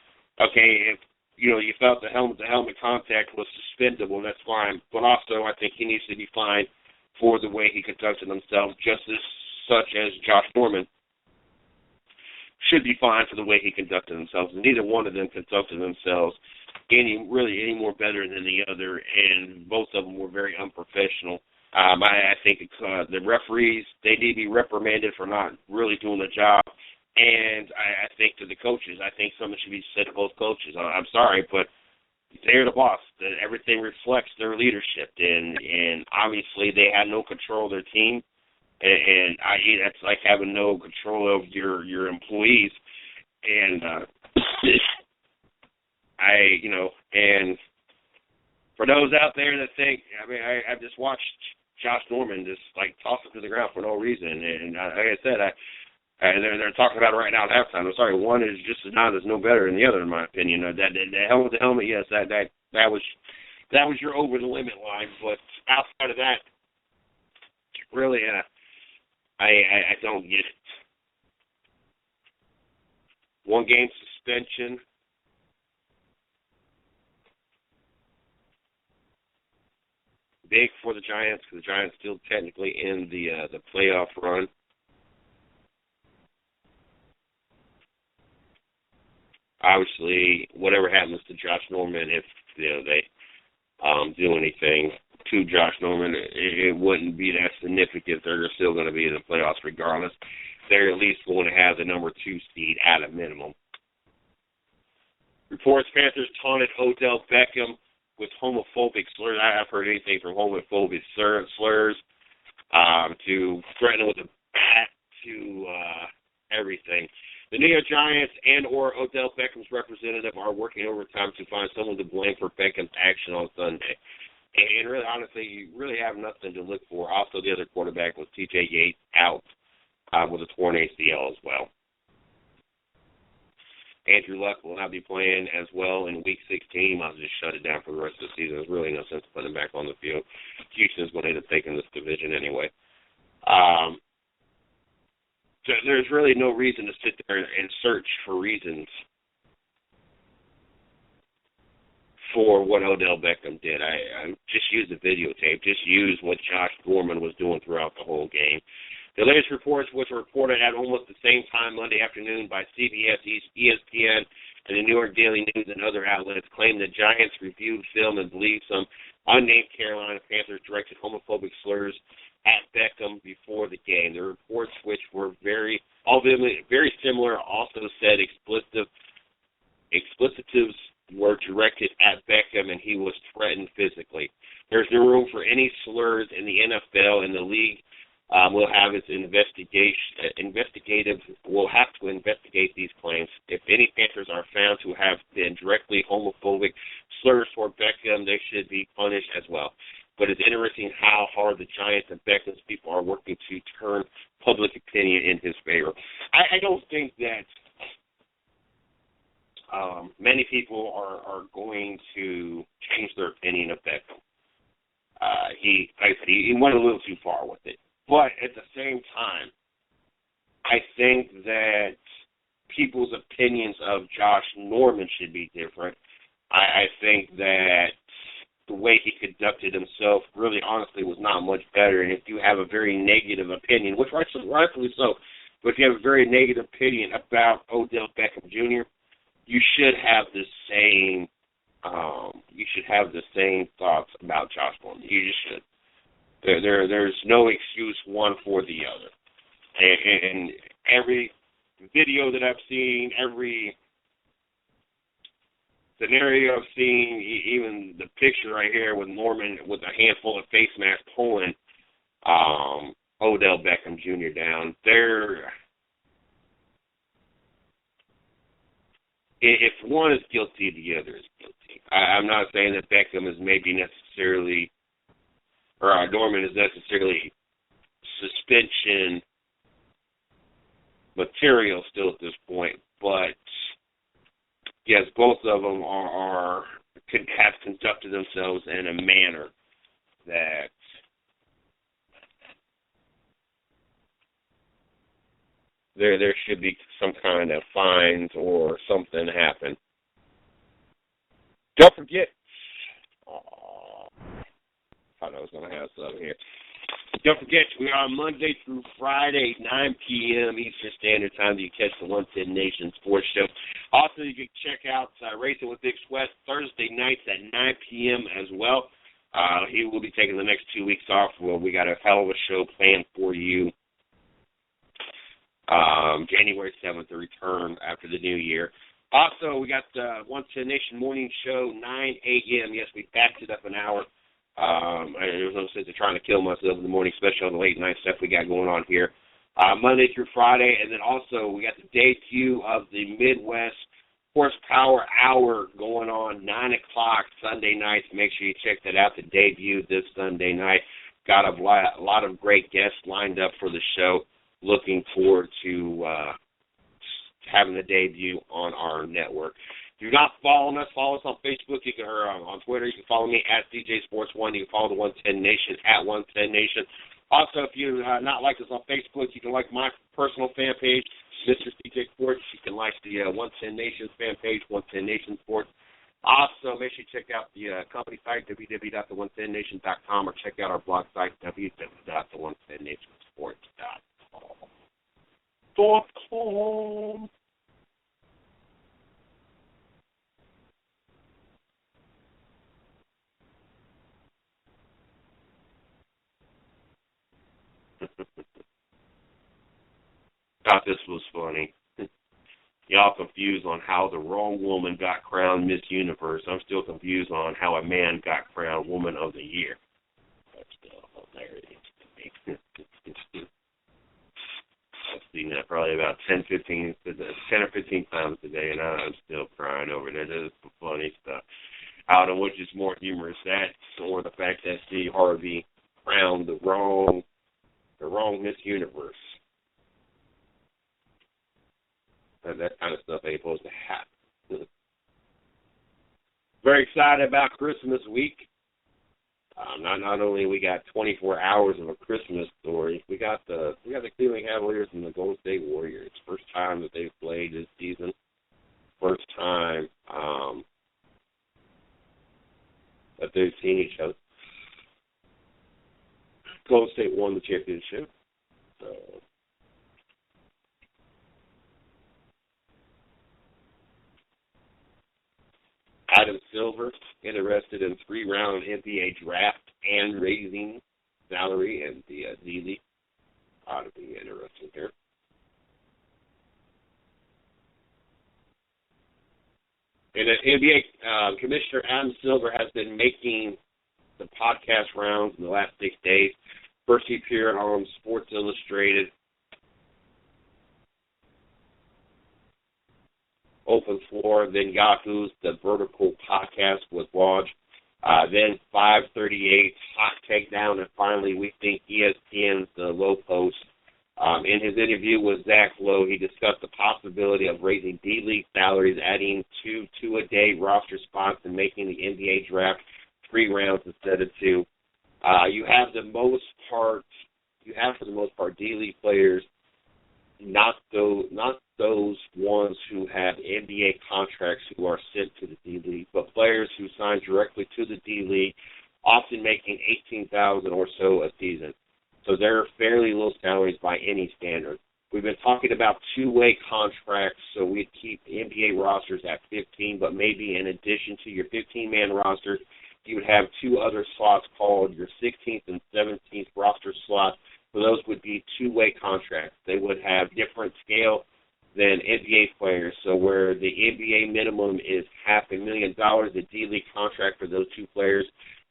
okay, if you felt the helmet contact was suspendable, that's fine. But also, I think he needs to be fined for the way he conducted himself, just as such as Josh Norman should be fined for the way he conducted himself. Neither one of them conducted themselves any more better than the other, and both of them were very unprofessional. I think the referees, they need to be reprimanded for not really doing the job. And I think to the coaches, I think something should be said to both coaches. I'm sorry, but they're the boss. Everything reflects their leadership, and obviously they had no control of their team. And that's like having no control of your employees. And and for those out there that think, I just watched Josh Norman just like toss it to the ground for no reason. And like I said, they're talking about it right now at halftime. I'm sorry, one is just not as no better than the other, in my opinion. That helmet, yes, that was your over the limit line. But outside of that, really, I don't get it. 1 game suspension. Big for the Giants, because the Giants still technically in the playoff run. Obviously, whatever happens to Josh Norman, if they do anything to Josh Norman, it wouldn't be that significant. They're still going to be in the playoffs regardless. They're at least going to have the number 2 seed at a minimum. Reports Panthers taunted Odell Beckham with homophobic slurs. I've heard anything from homophobic slurs to threatening with a bat to everything. The New York Giants and or Odell Beckham's representative are working overtime to find someone to blame for Beckham's action on Sunday. And really, honestly, you really have nothing to look for. Also, the other quarterback was T.J. Yates out with a torn ACL as well. Andrew Luck will not be playing as well in Week 16. I'll just shut it down for the rest of the season. There's really no sense to put him back on the field. Houston's going to end up taking this division anyway. So there's really no reason to sit there and search for reasons for what Odell Beckham did. I just use the videotape. Just use what Josh Norman was doing throughout the whole game. The latest reports, which were reported at almost the same time Monday afternoon by CBS, ESPN, and the New York Daily News and other outlets, claim the Giants reviewed film and believe some unnamed Carolina Panthers directed homophobic slurs at Beckham before the game. The reports, which were very similar, also said explicitives were directed at Beckham and he was threatened physically. There's no room for any slurs in the NFL, and the league will have its investigative will have to investigate these claims. If any Panthers are found to have been directly homophobic slurs toward Beckham, they should be punished as well. But it's interesting how hard the Giants and Beckham's people are working to turn public opinion in his favor. I don't think that many people are going to change their opinion of Beckham. He went a little too far with it. But at the same time, I think that people's opinions of Josh Norman should be different. I think that the way he conducted himself really honestly was not much better. And if you have a very negative opinion, which rightfully so, but if you have a very negative opinion about Odell Beckham Jr., you should have the same thoughts about Josh Norman. You just should. There's no excuse one for the other. And every video that I've seen, every scenario I've seen, even the picture right here with Norman with a handful of face masks pulling Odell Beckham Jr. down, if one is guilty, the other is guilty. I'm not saying that Beckham is maybe necessarily, or Norman is necessarily suspension material still at this point, but yes, both of them have conducted themselves in a manner that there should be some kind of fines or something happen. Don't forget, thought I was going to have something here. Don't forget, we are Monday through Friday, 9 p.m. Eastern Standard Time. You catch the 110 Nation Sports Show. Also, you can check out Racing with Big Sweat Thursday nights at 9 p.m. as well. He will be taking the next 2 weeks off. Well, we got a hell of a show planned for you. January 7th, the return after the new year. Also, we got the 110 Nation Morning Show, 9 a.m. Yes, we backed it up an hour. There was no sense of trying to kill myself in the morning, especially on the late night stuff we got going on here. Monday through Friday, and then also we got the debut of the Midwest Horsepower Hour going on 9 o'clock Sunday nights. Make sure you check that out. The debut this Sunday night. Got a lot of great guests lined up for the show. Looking forward to having the debut on our network. If you're not following us, follow us on Facebook or on Twitter. You can follow me at DJ Sports 1. You can follow the 110 Nation at 110 Nation. Also, if you not like us on Facebook, you can like my personal fan page, Mr. CJ Sports. You can like the 110 Nation fan page, 110 Nation Sports. Also, make sure you check out the company site, www.the110nation.com, or check out our blog site, www.the110nationsports.com. Thought this was funny. Y'all confused on how the wrong woman got crowned Miss Universe. I'm still confused on how a man got crowned Woman of the Year. That's still hilarious to me. I've seen that probably about 10 or 15 times today, and I'm still crying over that. That is some funny stuff. I don't know which is more humorous, that or the fact that Steve Harvey crowned the wrong Miss Universe. That kind of stuff ain't supposed to happen. Very excited about Christmas week. Not only we got 24 hours of a Christmas story, we got the Cleveland Cavaliers and the Golden State Warriors. First time that they've played this season. First time that they've seen each other. Golden State won the championship. So. Adam Silver, interested in 3-round NBA draft and raising salary and the Z-League. Ought to be interesting here. And NBA Commissioner Adam Silver has been making the podcast rounds in the last 6 days. First he appeared on Sports Illustrated, Open Floor, then Yahoo's The Vertical Podcast with Woj, then 538, Hot Takedown, and finally we think ESPN's The Low Post. In his his interview with Zach Lowe, he discussed the possibility of raising D-League salaries, adding two-a-day roster spots, and making the NBA draft 3 rounds instead of 2. You have for the most part D-League players, not those ones who have NBA contracts who are sent to the D-League, but players who sign directly to the D-League, often making $18,000 or so a season. So they're fairly low salaries by any standard. We've been talking about two-way contracts, so we'd keep NBA rosters at 15, but maybe in addition to your 15-man roster, you would have 2 other slots called your 16th and 17th roster slots. So those would be two-way contracts. They would have different scale than NBA players. So where the NBA minimum is $500,000, the D-League contract for those 2 players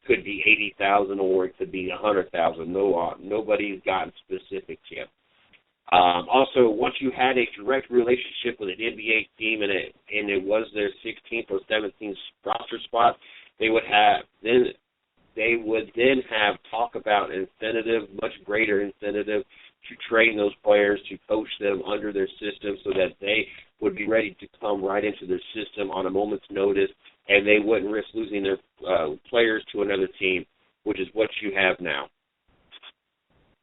could be $80,000 or it could be $100,000. Nobody's gotten specifics yet. Also, once you had a direct relationship with an NBA team and it was their 16th or 17th roster spot, they would then have talk about incentive, much greater incentive to train those players, to coach them under their system so that they would be ready to come right into their system on a moment's notice, and they wouldn't risk losing their players to another team, which is what you have now.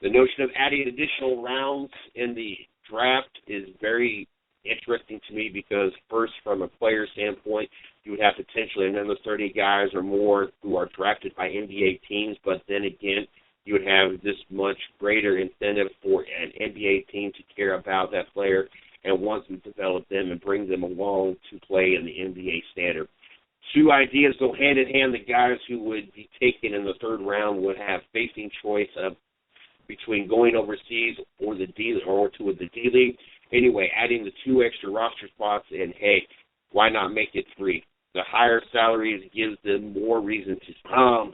The notion of adding additional rounds in the draft is very interesting to me because, first, from a player standpoint, you would have potentially another 30 guys or more who are drafted by NBA teams, but then again, you would have this much greater incentive for an NBA team to care about that player and want to develop them and bring them along to play in the NBA standard. 2 ideas go hand in hand. The guys who would be taken in the 3rd round would have facing choice of between going overseas or to the D-League. Anyway, adding the 2 extra roster spots, and hey, why not make it 3? The higher salaries gives them more reason to.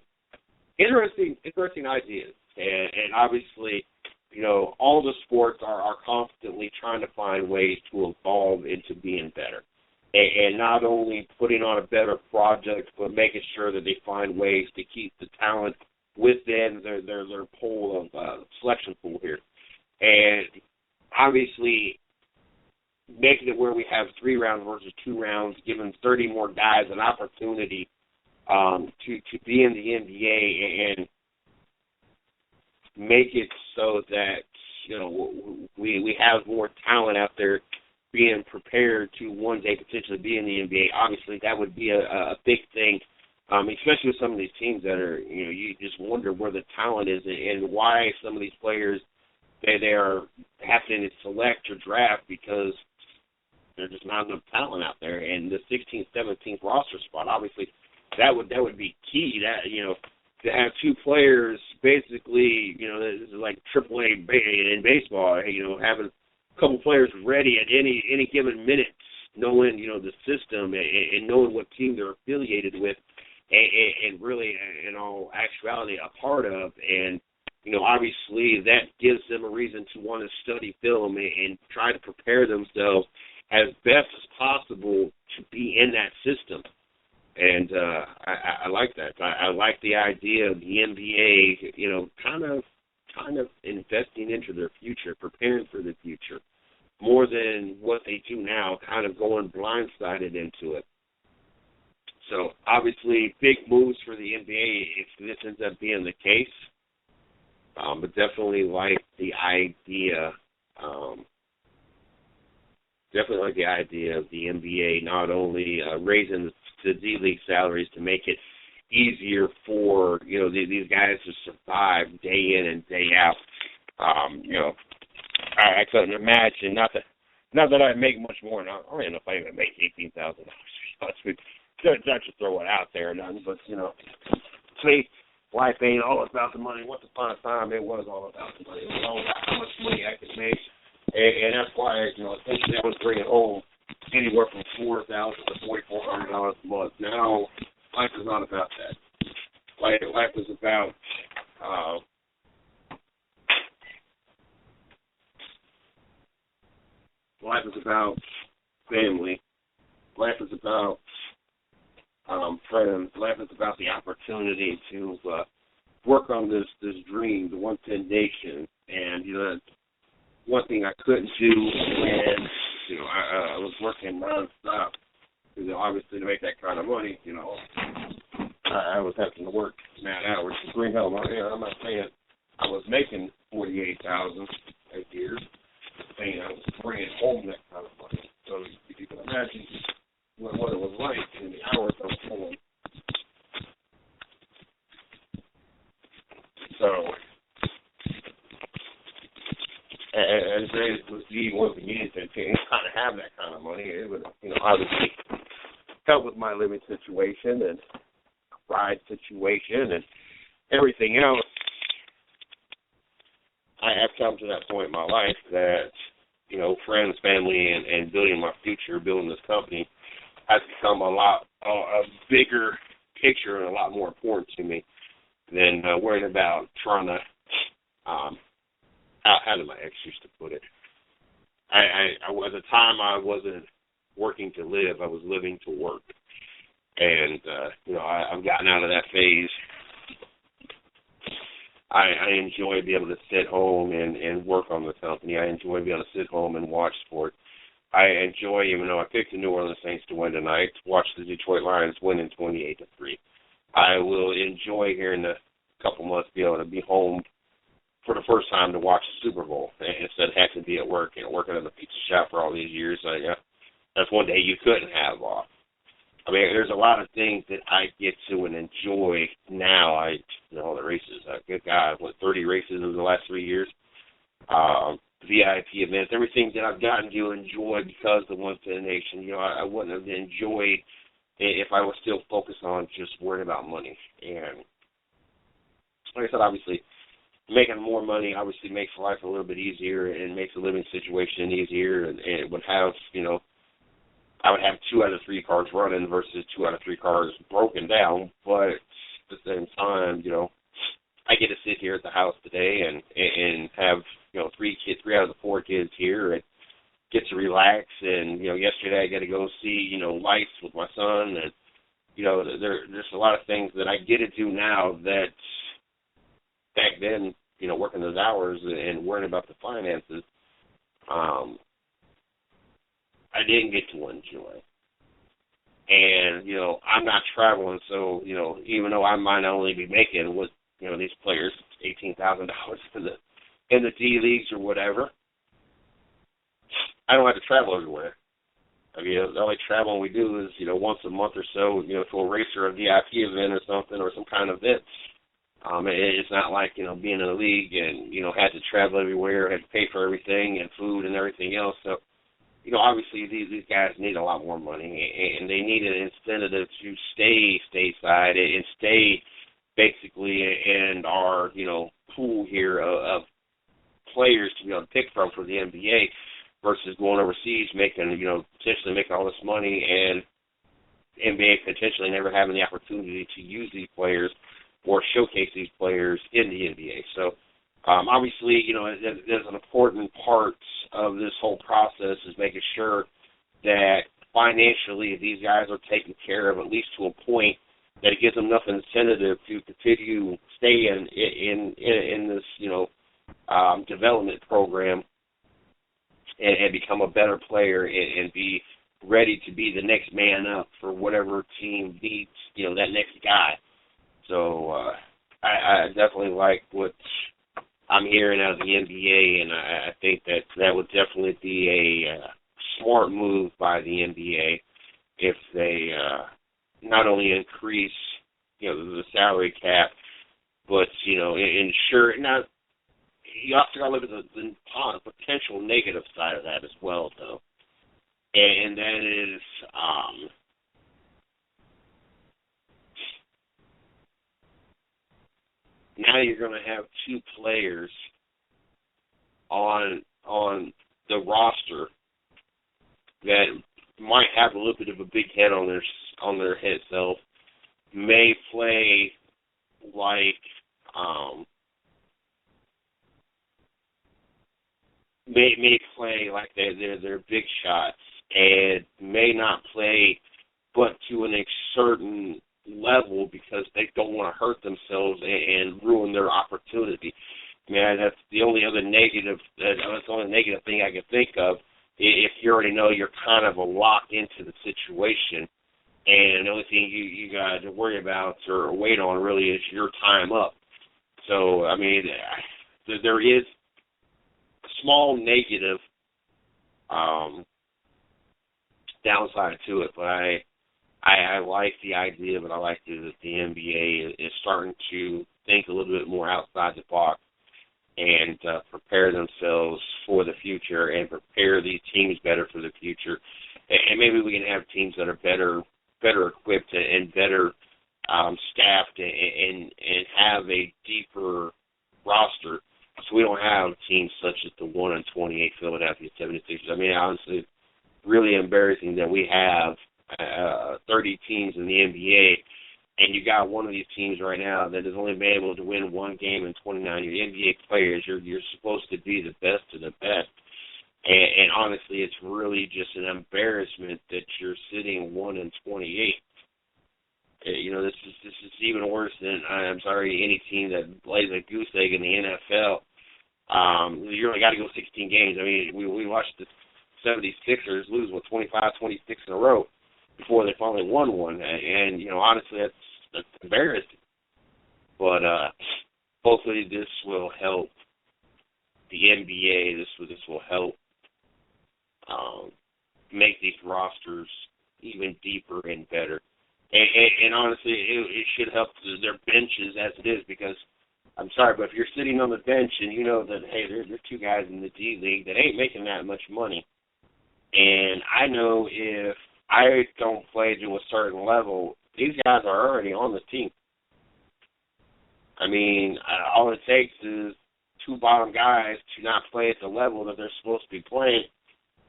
Interesting ideas, and obviously, all the sports are constantly trying to find ways to evolve into being better, and not only putting on a better project, but making sure that they find ways to keep the talent within their pool of selection pool here, and obviously making it where we have 3 rounds versus 2 rounds, giving 30 more guys an opportunity to be in the NBA and make it so that we have more talent out there being prepared to one day potentially be in the NBA. Obviously, that would be a big thing, especially with some of these teams that are you just wonder where the talent is and why some of these players they are having to select or draft because there's just not enough talent out there. And the 16th, 17th roster spot, obviously, that would be key. That to have 2 players, basically, this is like AAA in baseball. Having a couple players ready at any given minute, knowing the system and knowing what team they're affiliated with, and really, in all actuality, a part of. And obviously, that gives them a reason to want to study film and try to prepare themselves as best as possible to be in that system. And I like that. I like the idea of the NBA, kind of investing into their future, preparing for the future, more than what they do now, kind of going blindsided into it. So, obviously, big moves for the NBA if this ends up being the case. But definitely like the idea. Definitely like the idea of the NBA not only raising the D-League salaries to make it easier for these guys to survive day in and day out. I couldn't imagine. Not that I make much more. I don't even know if I even make $18,000. Not to throw it out there, nothing. But see, life ain't all about the money. Once upon a time, it was all about the money. It was all about how much money I could make. And that's why, essentially I was bringing home anywhere from $4,000 to $4,400 a month. Now, life is not about that. Life is about family. Life is about friends. Life is about the opportunity to work on this dream, the 110 Nation, and one thing I couldn't do when, I was working nonstop, because obviously to make that kind of money, I was having to work mad hours to bring home. I'm not saying I was making $48,000 a year, saying I was bringing home that kind of money. So you can imagine what it was like in the hours I was pulling. So, as great as it would be once again to kind of have that kind of money, it would, obviously help with my living situation and ride situation and everything else. I have come to that point in my life that, friends, family, and building my future, building this company, has become a bigger picture and a lot more important to me than worrying about trying to, how did my ex used to put it? At the time I wasn't working to live, I was living to work. And, I've gotten out of that phase. I enjoy being able to sit home and work on the company. I enjoy being able to sit home and watch sport. I enjoy, even though I picked the New Orleans Saints to win tonight, watch the Detroit Lions win in 28-3. I will enjoy here in a couple months be able to be home for the first time to watch the Super Bowl instead of having to be at work, working in the pizza shop for all these years. That's one day you couldn't have off. I mean, there's a lot of things that I get to and enjoy now. All the races. Good God, 30 races in the last 3 years? VIP events, everything that I've gotten to enjoy because of One Fit Nation. I wouldn't have enjoyed if I was still focused on just worrying about money. And like I said, obviously, making more money obviously makes life a little bit easier and makes the living situation easier, and it would have, I would have 2 out of 3 cars running versus 2 out of 3 cars broken down. But at the same time, I get to sit here at the house today and have 3 out of the 4 kids here and get to relax. And yesterday I got to go see lights with my son, and there's a lot of things that I get to do now that back then, working those hours and worrying about the finances, I didn't get to enjoy. And, I'm not traveling, so, even though I might only be making with, these players $18,000 in the D leagues or whatever, I don't have to travel everywhere. I mean, the only traveling we do is, once a month or so, to a race or a VIP event or something or some kind of event. It's not like, being in a league and, had to travel everywhere, had to pay for everything and food and everything else. So, obviously these guys need a lot more money, and they need an incentive to stay stateside and stay basically in our, pool here of players to be able to pick from for the NBA versus going overseas making, potentially making all this money and NBA potentially never having the opportunity to use these players or showcase these players in the NBA. So, obviously, there's an important part of this whole process is making sure that financially these guys are taken care of, at least to a point that it gives them enough incentive to continue staying in this, development program and become a better player and be ready to be the next man up for whatever team needs, that next guy. So I definitely like what I'm hearing out of the NBA, and I think that would definitely be a smart move by the NBA if they not only increase, the salary cap, but, ensure. Now, you also got to look at the potential negative side of that as well, though. And that is now you're going to have 2 players on the roster that might have a little bit of a big head on their head self, may play like may play like they're big shots and may not play but to a certain level because they don't want to hurt themselves and ruin their opportunity. I mean, that's the only other negative. That's the only negative thing I can think of. If you already know you're kind of locked into the situation, and the only thing you got to worry about or wait on really is your time up. So, I mean, there is a small negative downside to it, but I like the idea, but I like that the NBA is starting to think a little bit more outside the box and prepare themselves for the future and prepare these teams better for the future. And maybe we can have teams that are better equipped and better staffed and have a deeper roster, so we don't have teams such as the 1-28 Philadelphia 76ers. I mean, honestly, it's really embarrassing that we have 30 teams in the NBA, and you got one of these teams right now that has only been able to win one game in 29 years. NBA players, you're supposed to be the best of the best. And honestly, it's really just an embarrassment that you're sitting 1-28. You know, this is even worse than, I'm sorry, any team that lays a goose egg in the NFL. You only got to go 16 games. I mean, we watched the 76ers lose 25, 26 in a row before they finally won one. And you know, honestly, that's embarrassing. But hopefully, this will help the NBA. This will help make these rosters even deeper and better. And honestly, it should help their benches as it is, because I'm sorry, but if you're sitting on the bench and you know that, hey, there's two guys in the D League that ain't making that much money, and I know if I don't play to a certain level, these guys are already on the team. I mean, all it takes is two bottom guys to not play at the level that they're supposed to be playing,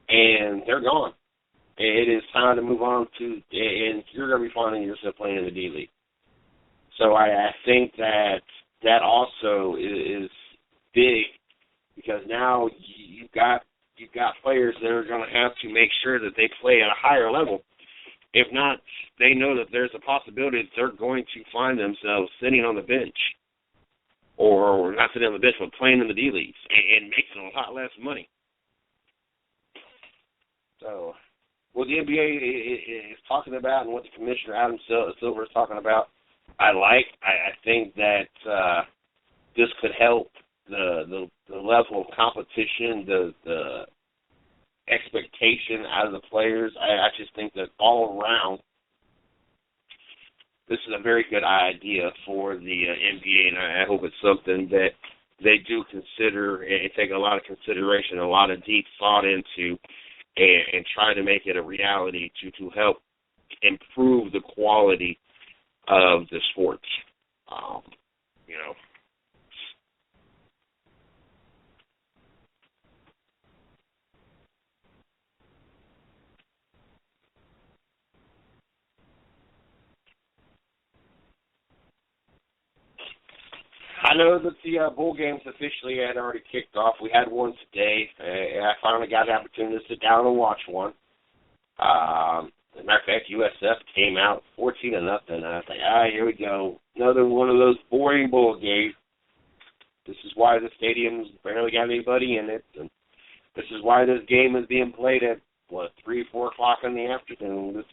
and they're gone. It is time to move on to, and you're going to be finding yourself playing in the D League. So I think that also is big, because now you've got players that are going to have to make sure that they play at a higher level. If not, they know that there's a possibility that they're going to find themselves sitting on the bench, or not sitting on the bench, but playing in the D Leagues and making a lot less money. So what the NBA is talking about and what the Commissioner Adam Silver is talking about, I think that this could help the level of competition, the expectation out of the players. I just think that all around, this is a very good idea for the NBA, and I hope it's something that they do consider and take a lot of consideration, a lot of deep thought into, and try to make it a reality to help improve the quality of the sports. You know. I know that the bowl games officially had already kicked off. We had one today. I finally got the opportunity to sit down and watch one. As a matter of fact, USF came out 14-0. And I was like, here we go. Another one of those boring bowl games. This is why the stadium's barely got anybody in it. And this is why this game is being played at, 3, 4 o'clock in the afternoon.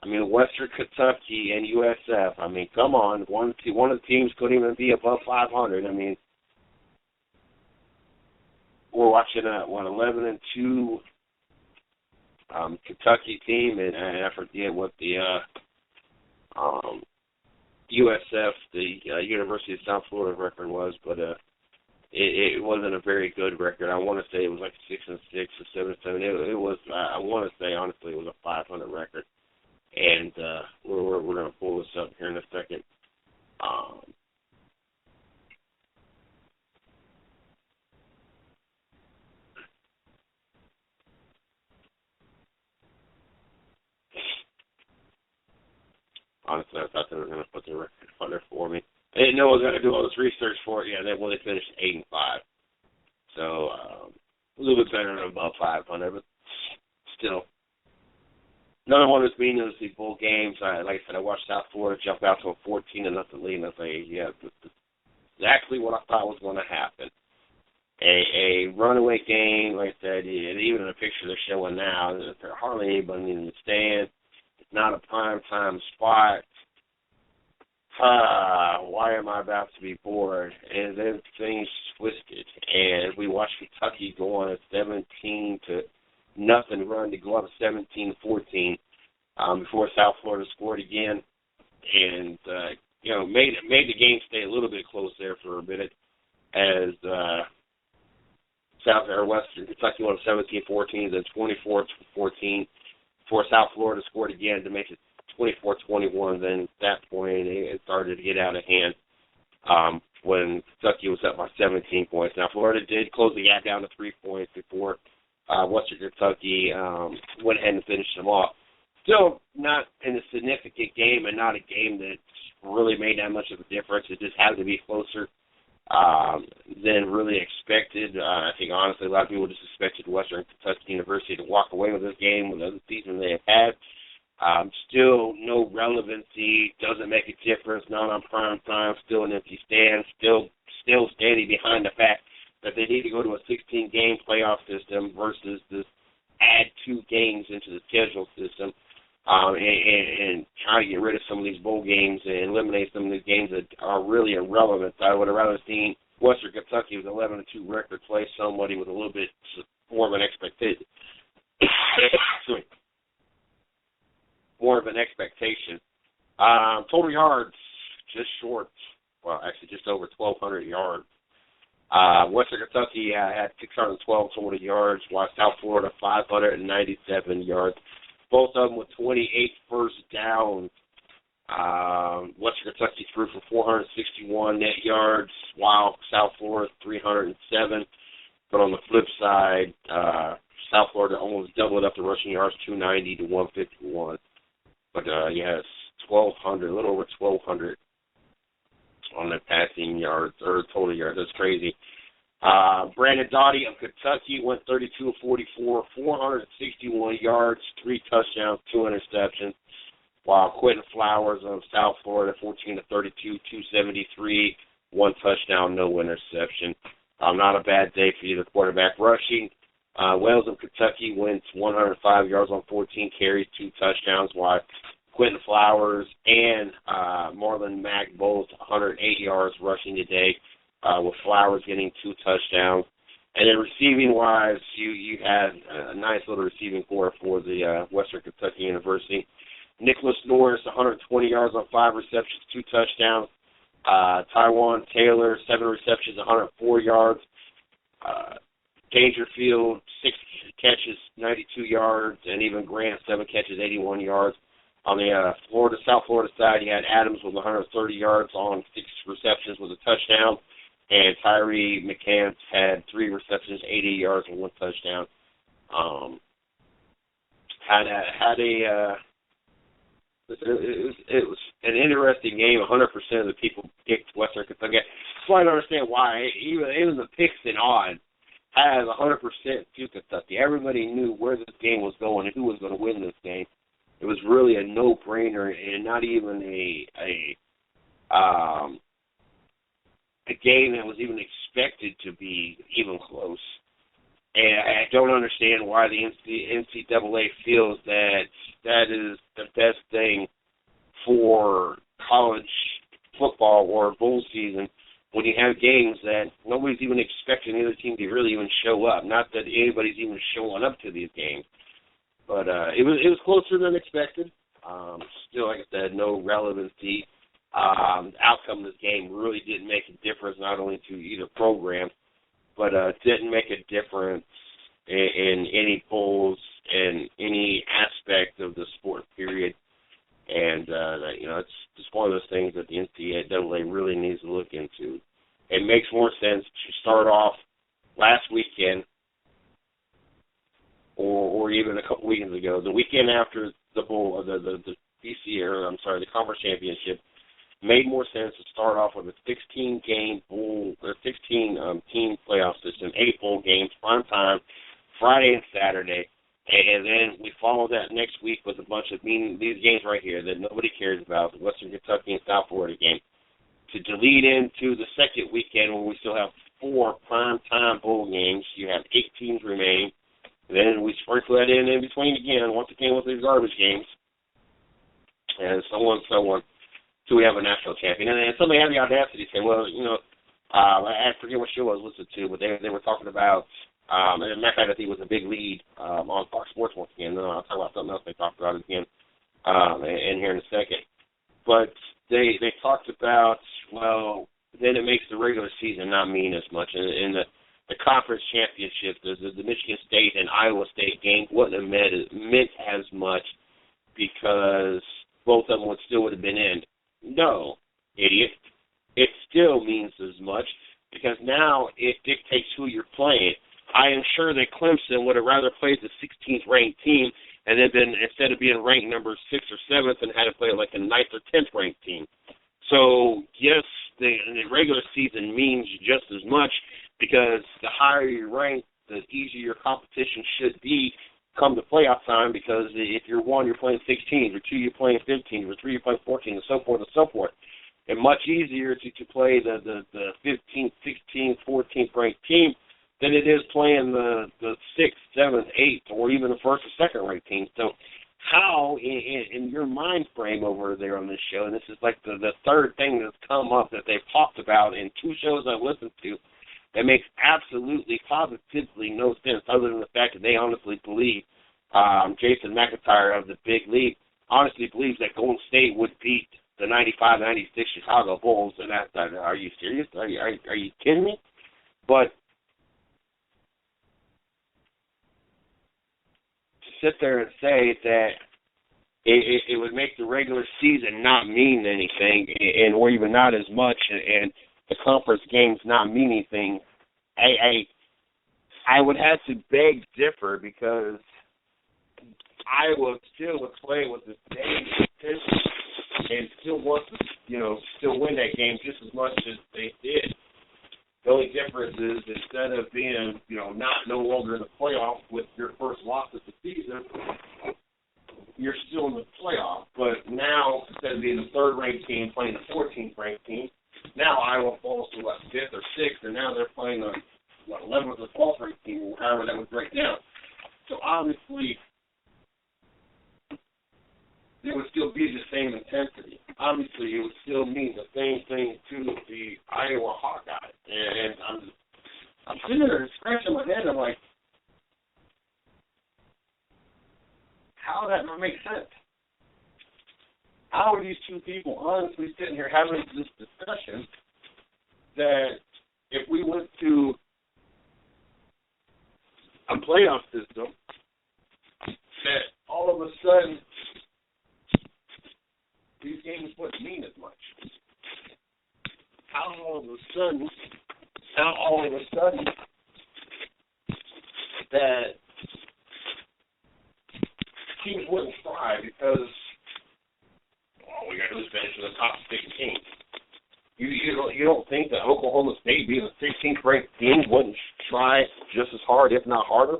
Western Kentucky and USF. I mean, come on. One of the teams couldn't even be above 500. I mean, we're watching a 11-2 Kentucky team, and I forget what the USF, the University of South Florida record was, but it wasn't a very good record. I want to say it was like 6-6 or 7-7. It was. I want to say honestly, it was a 500 record. And we're going to pull this up here in a second. Honestly, I thought they were going to put the record on there for me. I didn't know I was going to do all this research for it. Yeah, they finished 8-5. So a little bit better than above 500, but still. Another one that's meaning is the bowl games. Like I said, I watched South Florida jump out to a 14-0 lead, and I was like, yeah, exactly what I thought was going to happen. A runaway game, like I said, and even in the picture they're showing now, there's hardly anybody in the stands. It's not a prime time spot. Why am I about to be bored? And then things twisted, and we watched Kentucky go on a 17-0 run to go up 17-14 before South Florida scored again, and made the game stay a little bit close there for a minute as Western Kentucky won 17-14, then 24-14 before South Florida scored again to make it 24-21. Then at that point it started to get out of hand when Kentucky was up by 17 points. Now Florida did close the gap down to 3 points before Western Kentucky went ahead and finished them off. Still not in a significant game and not a game that really made that much of a difference. It just had to be closer than really expected. I think, honestly, a lot of people just expected Western Kentucky University to walk away with this game with the season they have had. Still no relevancy, doesn't make a difference, not on prime time, still an empty stand, still standing behind the fact that they need to go to a 16-game playoff system versus this add 2 games into the schedule system and try to get rid of some of these bowl games and eliminate some of these games that are really irrelevant. I would have rather seen Western Kentucky with 11-2 record play somebody with a little bit more of an expectation. More of an expectation. Total yards, just short. Well, actually just over 1,200 yards. Western Kentucky had 612 total yards, while South Florida 597 yards. Both of them with 28 first downs. Western Kentucky threw for 461 net yards, while South Florida 307. But on the flip side, South Florida almost doubled up the rushing yards, 290 to 151. But yes, 1,200, a little over 1,200 on the passing yards or total yards. That's crazy. Brandon Doughty of Kentucky went 32 of 44, 461 yards, 3 touchdowns, 2 interceptions. While Quentin Flowers of South Florida, 14 of 32, 273, 1 touchdown, no interception. Not a bad day for either quarterback. Rushing, Wells of Kentucky went 105 yards on 14 carries, 2 touchdowns, while Quentin Flowers and Marlon Mack both 108 yards rushing today, with Flowers getting 2 touchdowns. And then receiving-wise, you had a nice little receiving core for the Western Kentucky University. Nicholas Norris, 120 yards on 5 receptions, 2 touchdowns. Taiwan Taylor, 7 receptions, 104 yards. Dangerfield, 6 catches, 92 yards, and even Grant, 7 catches, 81 yards. On the South Florida side, you had Adams with 130 yards on 6 receptions with a touchdown, and Tyree McCants had 3 receptions, 80 yards, and 1 touchdown. It was an interesting game. 100% of the people picked Western Kentucky. So I don't understand why. Even the picks and odds has 100% to Kentucky. Everybody knew where this game was going and who was going to win this game. It was really a no-brainer and not even a game that was even expected to be even close. And I don't understand why the NCAA feels that is the best thing for college football or bowl season when you have games that nobody's even expecting the other team to really even show up. Not that anybody's even showing up to these games. But it was closer than expected. Still, like I said, no relevancy. The outcome of this game really didn't make a difference, not only to either program, but didn't make a difference in any polls and any aspect of the sport, period. And, it's just one of those things that the NCAA really needs to look into. It makes more sense to start off last weekend or even a couple weekends ago, the weekend after the bowl, the conference championship, made more sense to start off with a 16-game bowl, or 16-team playoff system, 8 bowl games, prime time, Friday and Saturday, and then we follow that next week with a bunch of these games right here that nobody cares about, the Western Kentucky and South Florida game. to lead into the second weekend where we still have 4 primetime bowl games. You have 8 teams remaining. Then we sprinkle that in between again, once again with these garbage games, and so on and so on, till we have a national champion. And somebody had the audacity to say, well, I forget what show I was listening to, but they were talking about, and matter of fact, I think it was a big lead on Fox Sports once again. I'll talk about something else they talked about again in here in a second. But they talked about, well, then it makes the regular season not mean as much. And the conference championship, the Michigan State and Iowa State game wouldn't have meant as much because both of them would have been in. No, idiot. It still means as much because now it dictates who you're playing. I am sure that Clemson would have rather played the 16th ranked team and then been, instead of being ranked number 6th or 7th, and had to play like a 9th or 10th ranked team. So, yes, the regular season means just as much because the higher you rank, the easier your competition should be come to playoff time, because if you're 1, you're playing 16, or 2, you're playing 15, or 3, you're playing 14, and so forth and so forth. And much easier to play the 15th, 16th, 14th ranked team than it is playing the 6th, 7th, 8th, or even the 1st or 2nd ranked team. So how, in your mind frame over there on this show, and this is like the third thing that's come up that they've talked about in 2 shows I've listened to, that makes absolutely, positively no sense other than the fact that they honestly believe, Jason McIntyre of the Big League honestly believes that Golden State would beat the 95-96 Chicago Bulls. And are you serious? Are you kidding me? But to sit there and say that it would make the regular season not mean anything, or even not as much, and the conference games not mean anything, I would have to beg differ, because Iowa still would play with the same intensity and still want to, still win that game just as much as they did. The only difference is, instead of being, no longer in the playoff with your first loss of the season, you're still in the playoff. But now, instead of being the 3rd-ranked team playing the 14th ranked team, now Iowa falls to 5th or 6th, and now they're playing the 11th or 12th ranked team, or however that would break down. So obviously, it would still be the same intensity. Obviously, it would still mean the same thing to the Iowa Hawkeyes. And I'm sitting there scratching my head. I'm like, how does that make sense? How are these 2 people honestly sitting here having this discussion that if we went to a playoff system, that all of a sudden these games wouldn't mean as much? How all of a sudden that teams wouldn't try because all we got to do is finish with the top 16. You don't think that Oklahoma State, being the 16th ranked team, wouldn't try just as hard, if not harder?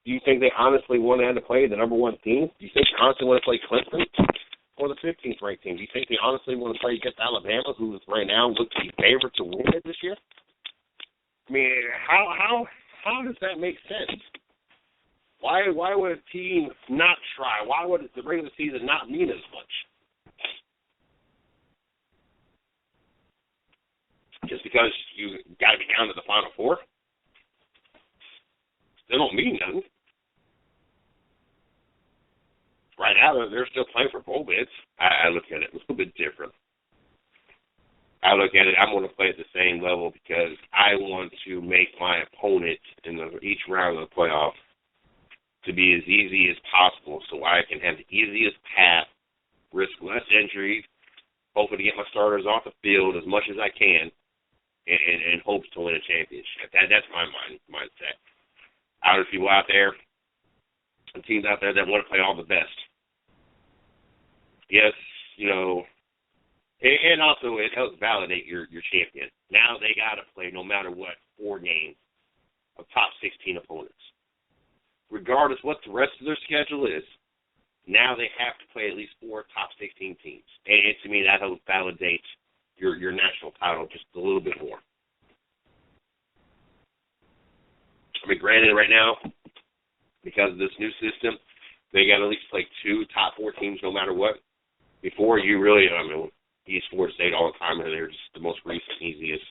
Do you think they honestly wanted to play the number 1 team? Do you think they honestly want to play Clemson or the 15th ranked team? Do you think they honestly want to play against Alabama, who is right now looks to be favored to win it this year? I mean, how does that make sense? Why would a team not try? Why would the regular season not mean as much? Just because you got to be down to the Final Four? They don't mean nothing. Right now, they're still playing for bowl bids. I look at it a little bit different. I look at it, I'm going to play at the same level because I want to make my opponent in each round of the playoff to be as easy as possible so I can have the easiest path, risk less injuries, hoping to get my starters off the field as much as I can, and hopes to win a championship. That's my mindset. There's people out there, and teams out there that want to play all the best. Yes, and also it helps validate your champion. Now they got to play, no matter what, 4 games of top 16 opponents. Regardless what the rest of their schedule is, now they have to play at least 4 top 16 teams. And to me, that helps validate your national title just a little bit more. I mean, granted, right now, because of this new system, they got to at least play 2 top 4 teams no matter what. Before, you really, I mean, East Florida State all the time, and they're just the most recent, easiest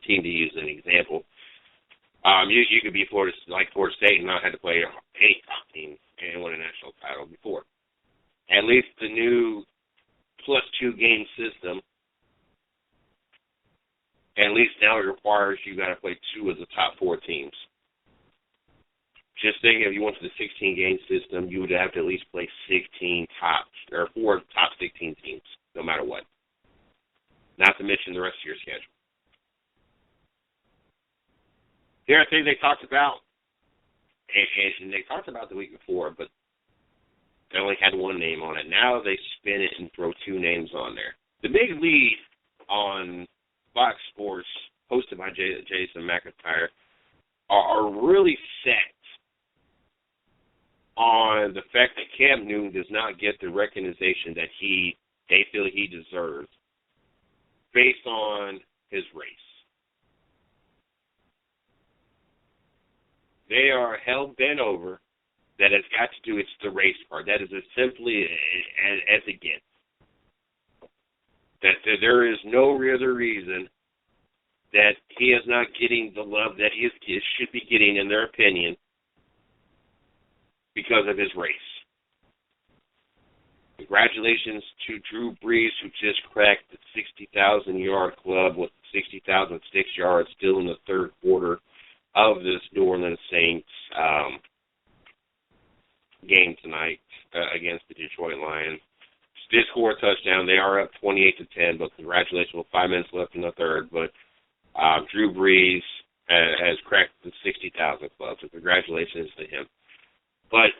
team to use as an example. You could be Florida State and not have to play any top team and win a national title before. At least the new +2 game system, at least now it requires you got to play 2 of the top 4 teams. Just think if you went to the 16 game system, you would have to at least play 4 top 16 teams, no matter what. Not to mention the rest of your schedule. The other thing they talked about, and they talked about the week before, but they only had one name on it. Now they spin it and throw 2 names on there. The big lead on Fox Sports, hosted by Jason McIntyre, are really set on the fact that Cam Newton does not get the recognition that they feel he deserves based on his race. They are hell-bent over that it's got to do, it's the race part. That is as simply as it gets. That there is no other reason that he is not getting the love that he should be getting, in their opinion, because of his race. Congratulations to Drew Brees, who just cracked the 60,000-yard club with 60,006 yards still in the third quarter of this New Orleans Saints game tonight against the Detroit Lions. Did score a touchdown. They are up 28-10, but congratulations with 5 minutes left in the third. But Drew Brees has cracked the 60,000 club, so congratulations to him. But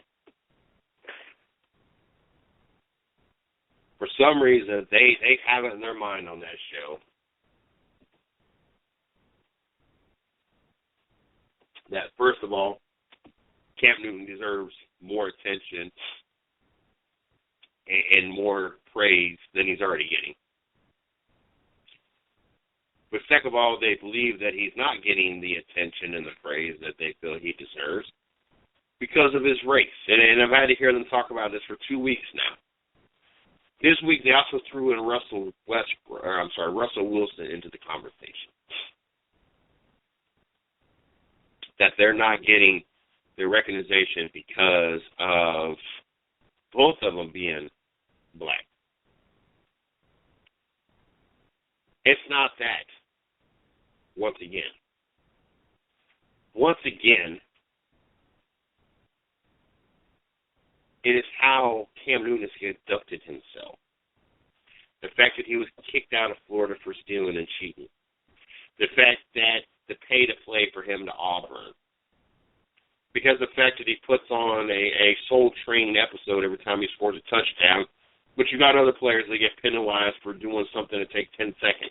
for some reason, they have it in their mind on that show that, first of all, Cam Newton deserves more attention and more praise than he's already getting. But second of all, they believe that he's not getting the attention and the praise that they feel he deserves because of his race. And I've had to hear them talk about this for 2 weeks now. This week they also threw in Russell Wilson into the conversation. That they're not getting the recognition because of both of them being black. It's not that. Once again, it is how Cam Newton has conducted himself. The fact that he was kicked out of Florida for stealing and cheating. The fact that the pay to play for him to Auburn. Because the fact that he puts on a Soul Train episode every time he scores a touchdown, but you got other players that get penalized for doing something that takes 10 seconds.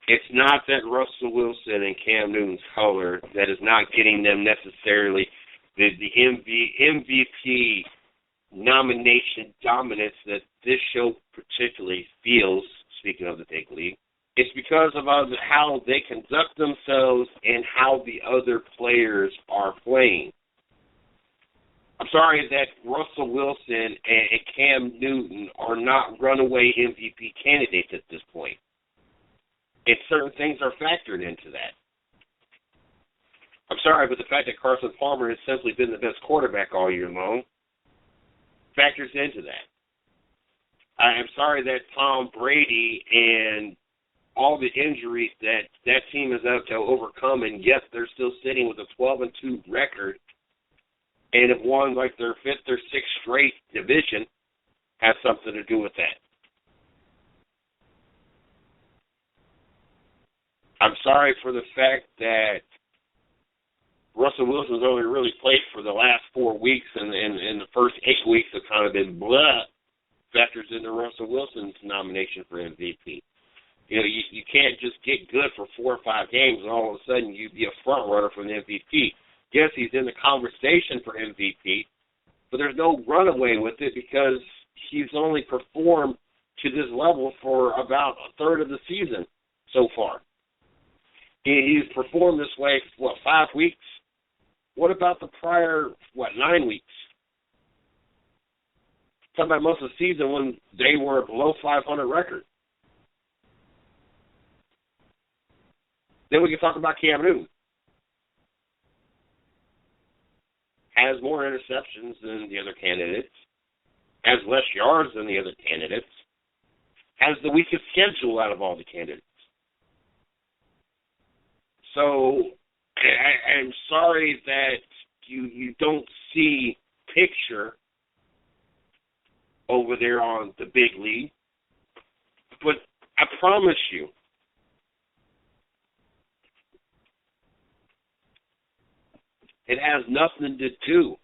It's not that Russell Wilson and Cam Newton's color that is not getting them necessarily the MVP nomination dominance that this show particularly feels, speaking of the big league. It's because of how they conduct themselves and how the other players are playing. I'm sorry that Russell Wilson and Cam Newton are not runaway MVP candidates at this point. And certain things are factored into that. I'm sorry, but the fact that Carson Palmer has simply been the best quarterback all year long factors into that. I am sorry that Tom Brady and all the injuries that team has had to overcome, and yet they're still sitting with a 12-2 record and have won like their 5th or 6th straight division, has something to do with that. I'm sorry for the fact that Russell Wilson's only really played for the last 4 weeks, and the first 8 weeks have kind of been blah, factors into Russell Wilson's nomination for MVP. You know, you can't just get good for 4 or 5 games and all of a sudden you'd be a front runner for the MVP. Yes, he's in the conversation for MVP, but there's no runaway with it because he's only performed to this level for about a third of the season so far. He's performed this way, 5 weeks? What about the prior, 9 weeks? Talking about most of the season when they were below 500 record. Then we can talk about Cam Newton. Has more interceptions than the other candidates. Has less yards than the other candidates. Has the weakest schedule out of all the candidates. So I'm sorry that you don't see picture over there on the big league, but I promise you, it has nothing to do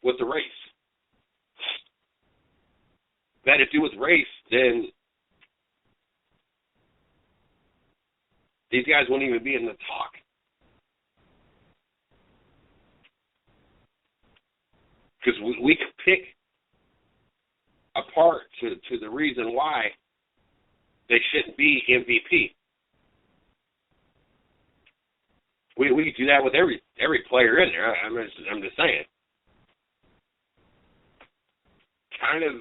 with the race. If that had to do with race, then these guys wouldn't even be in the talk. Because we could pick apart to the reason why they shouldn't be MVP. We could do that with every player in there. I'm just saying. Kind of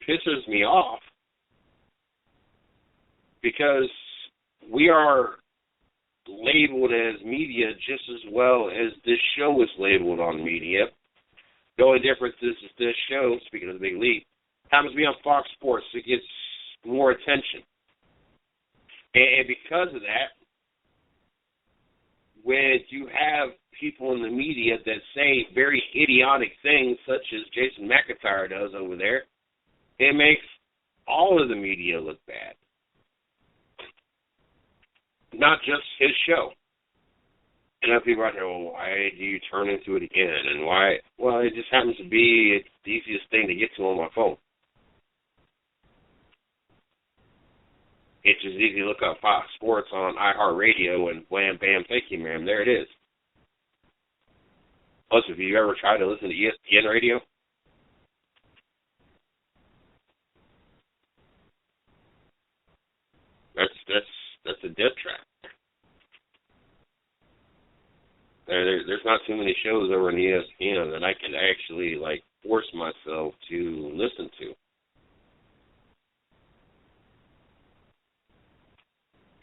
pisses me off because we are labeled as media just as well as this show is labeled on media. The only difference is this show, speaking of the big league, happens to be on Fox Sports. It gets more attention. And because of that, when you have people in the media that say very idiotic things such as Jason McIntyre does over there, it makes all of the media look bad. Not just his show. And people out there, well, why do you turn into it again? And why? Well, it just happens to be it's the easiest thing to get to on my phone. It's just easy to look up Fox Sports on iHeartRadio and wham, bam, thank you, ma'am. There it is. Plus, have you ever tried to listen to ESPN radio? That's a death trap. There's not too many shows over on ESPN that I can actually force myself to listen to.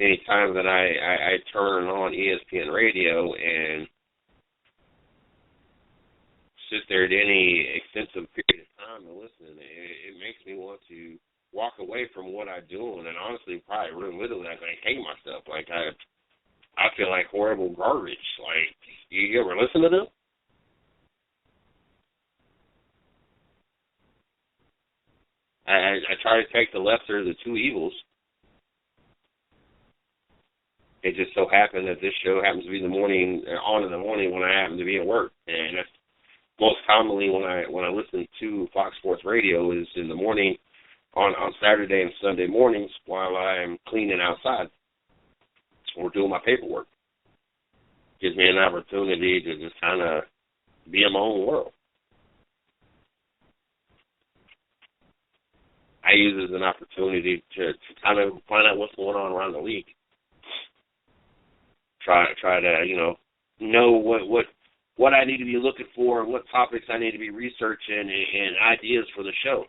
Anytime that I turn on ESPN radio and sit there at any extensive period of time to listen, it makes me want to walk away from what I do, and honestly, probably literally, I hate myself. I feel like horrible garbage. You ever listen to them? I try to take the lesser of the two evils. It just so happened that this show happens to be in the morning when I happen to be at work, and that's most commonly when I listen to Fox Sports Radio is in the morning on Saturday and Sunday mornings while I'm cleaning outside or doing my paperwork. Gives me an opportunity to just kind of be in my own world. I use it as an opportunity to kind of find out what's going on around the league. Try to, know what I need to be looking for, what topics I need to be researching, and ideas for the show.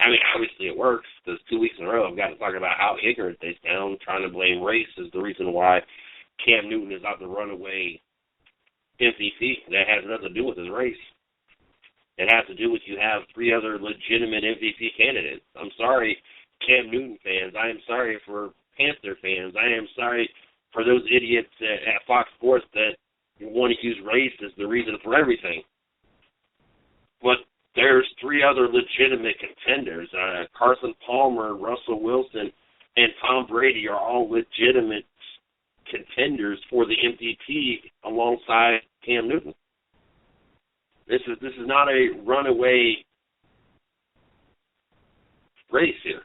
I mean, obviously it works, because 2 weeks in a row I've got to talk about how ignorant they sound. Trying to blame race is the reason why Cam Newton is not the runaway MVP. That has nothing to do with his race. It has to do with you have 3 other legitimate MVP candidates. I'm sorry, Cam Newton fans. I am sorry for Panther fans. I am sorry for those idiots at Fox Sports that want to use race as the reason for everything. But there's 3 other legitimate contenders. Carson Palmer, Russell Wilson, and Tom Brady are all legitimate contenders for the MVP alongside Cam Newton. This is not a runaway race here.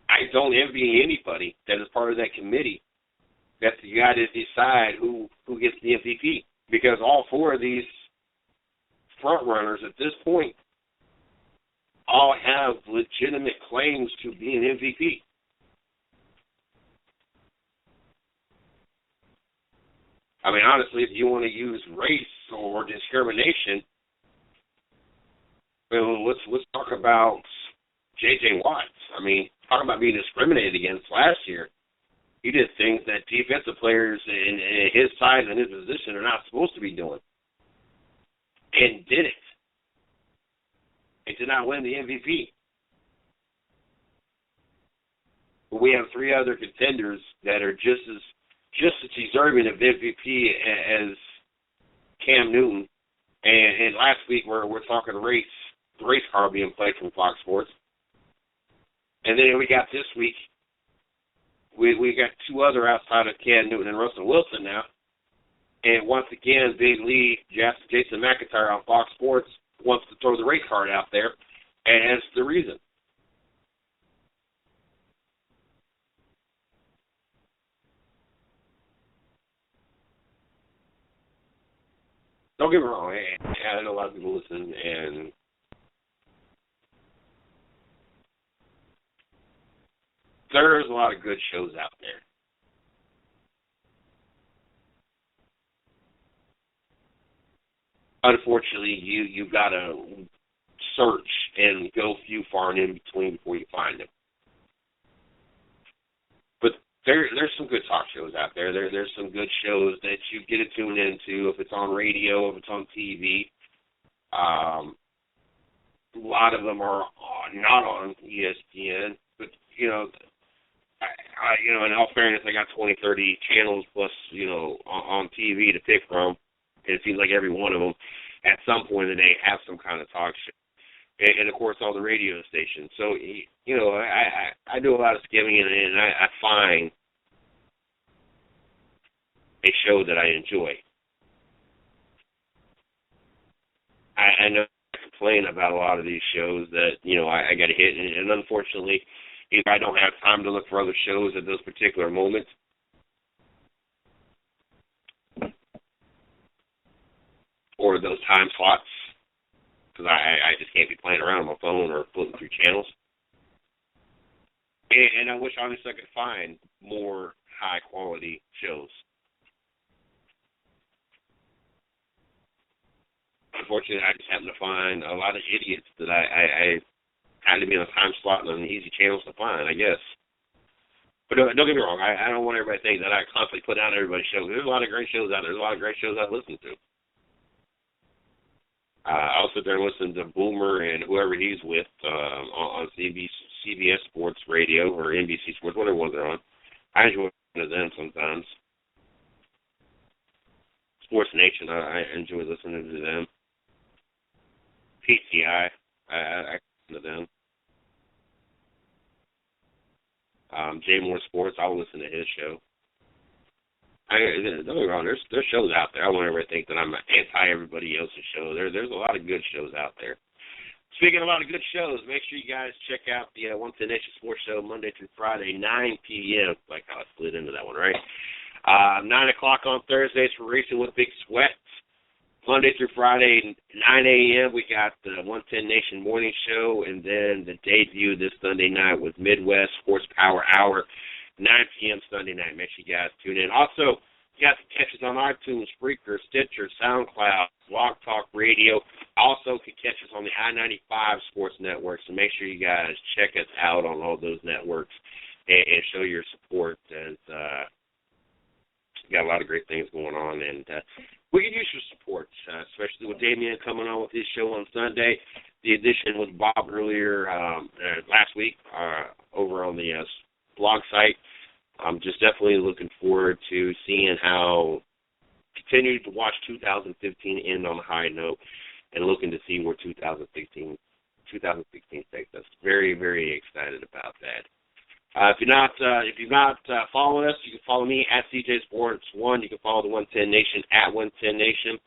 I don't envy anybody that is part of that committee that you got to decide who gets the MVP, because all four of these front runners at this point all have legitimate claims to be an MVP. I mean, honestly, if you want to use race or discrimination, well, let's talk about J.J. Watts. I mean, talking about being discriminated against last year, he did things that defensive players in his size and his position are not supposed to be doing, and did it. He did not win the MVP. But we have three other contenders that are just as deserving of MVP as Cam Newton. And last week we're talking race, the race car being played from Fox Sports. And then we got this week, we got two other outside of Cam Newton and Russell Wilson now. And once again, Big Lee, Jason McIntyre on Fox Sports wants to throw the race card out there, and that's the reason. Don't get me wrong, I know a lot of people listen, and there's a lot of good shows out there. Unfortunately, you've got to search and go few far and in between before you find them. But there's some good talk shows out there. There's some good shows that you get to tune into if it's on radio, if it's on TV. A lot of them are not on ESPN, but in all fairness, I got 20, 30 channels plus, on TV to pick from. And it seems like every one of them, at some point in the day, have some kind of talk show. And of course, all the radio stations. So, I do a lot of skimming, and I find a show that I enjoy. I know I complain about a lot of these shows that, I got to hit. And unfortunately, if I don't have time to look for other shows at those particular moments, or those time slots, because I just can't be playing around on my phone or flipping through channels. And I wish, honestly, I could find more high-quality shows. Unfortunately, I just happen to find a lot of idiots that I had to be on a time slot and on easy channels to find, I guess. But don't get me wrong, I don't want everybody to think that I constantly put out everybody's shows. There's a lot of great shows out there. There's a lot of great shows I listen to. I'll sit there and listen to Boomer and whoever he's with on CBS Sports Radio or NBC Sports, whatever ones they're on. I enjoy listening to them sometimes. Sports Nation, I enjoy listening to them. PTI, I listen to them. Jay Moore Sports, I'll listen to his show. Don't get me wrong, there's shows out there. I don't want everybody to think that I'm anti-everybody else's show. There's a lot of good shows out there. Speaking of a lot of good shows, make sure you guys check out the 110 Nation Sports Show Monday through Friday, 9 p.m. Like how I split into that one, right? 9 o'clock on Thursdays for Racing with Big Sweat. Monday through Friday, 9 a.m., we got the 110 Nation Morning Show, and then the debut this Sunday night with Midwest Sports Power Hour, 9 p.m. Sunday night. Make sure you guys tune in. Also, you guys can catch us on iTunes, Spreaker, Stitcher, SoundCloud, Blog Talk Radio. Also can catch us on the I-95 Sports Network, so make sure you guys check us out on all those networks and show your support, as we got a lot of great things going on, and we can use your support, especially with Damian coming on with his show on Sunday. The edition with Bob earlier last week over on the blog site. I'm just definitely looking forward to seeing how continue to watch 2015 end on a high note and looking to see where 2016 takes us. Very, very excited about that. If you're not following us, you can follow me at CJ Sports 1. You can follow the 110 Nation at 110 Nation.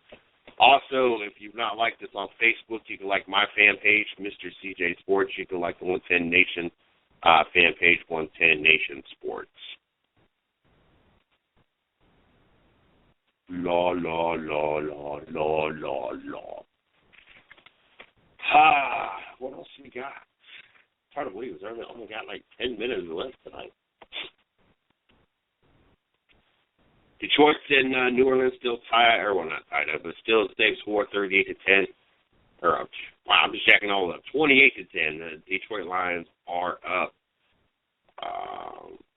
Also, if you've not liked us on Facebook, you can like my fan page, Mr. CJ Sports. You can like the 110 Nation fan page, 110 Nation Sports. Law. What else we got? It's hard to believe we only got like 10 minutes left tonight. Detroit and New Orleans still tied, or well, not tied up, but still the same score, 38-10. I'm just checking all up. 28-10. The Detroit Lions are up.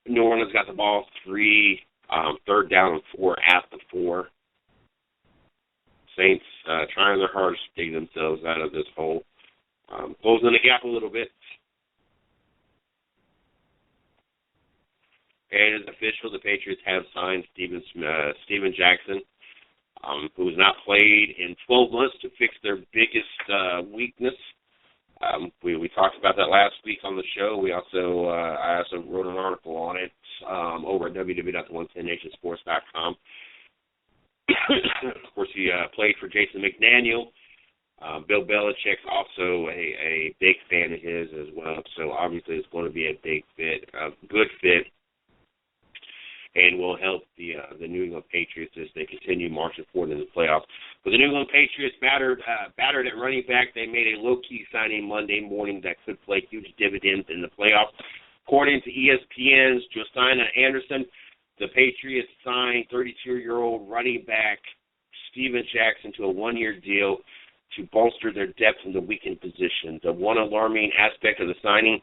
New Orleans got the ball 3rd down and 4 at the 4. Saints trying their hardest to dig themselves out of this hole. Closing the gap a little bit. And it's official, the Patriots have signed Steven Jackson, who has not played in 12 months, to fix their biggest weakness. We talked about that last week on the show. I also wrote an article on it over at www.110nationsports.com. Of course, he played for Jason McDaniel. Bill Belichick's also a big fan of his as well, so obviously it's going to be a big fit, a good fit, and will help the New England Patriots as they continue marching forward in the playoffs. But the New England Patriots battered at running back. They made a low-key signing Monday morning that could play huge dividends in the playoffs. According to ESPN's Josiah Anderson, the Patriots signed 32-year-old running back Steven Jackson to a one-year deal to bolster their depth in the weakened position. The one alarming aspect of the signing,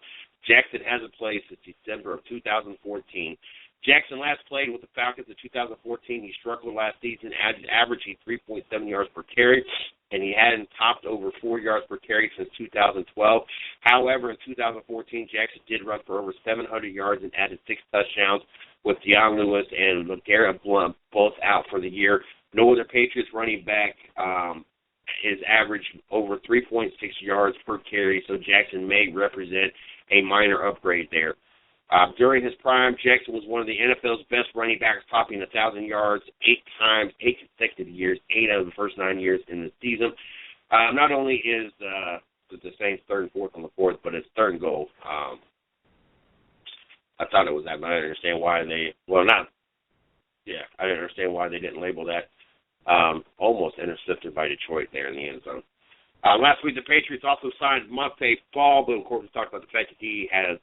Jackson hasn't played since December of 2014. Jackson last played with the Falcons in 2014. He struggled last season, averaging 3.7 yards per carry, and he hadn't topped over 4 yards per carry since 2012. However, in 2014, Jackson did run for over 700 yards and added 6 touchdowns, with Deion Lewis and LeGarrette Blount both out for the year. No other Patriots running back is averaged over 3.6 yards per carry, so Jackson may represent a minor upgrade there. During his prime, Jackson was one of the NFL's best running backs, topping 1,000 yards 8 times, 8 consecutive years, 8 out of the first 9 years in the season. Not only is the Saints 3rd and 4th on the 4th, but it's 3rd and goal. I thought it was that, but I didn't understand why I didn't understand why they didn't label that. Almost intercepted by Detroit there in the end zone. Last week, the Patriots also signed Monte Ball, but of course we talked about the fact that he has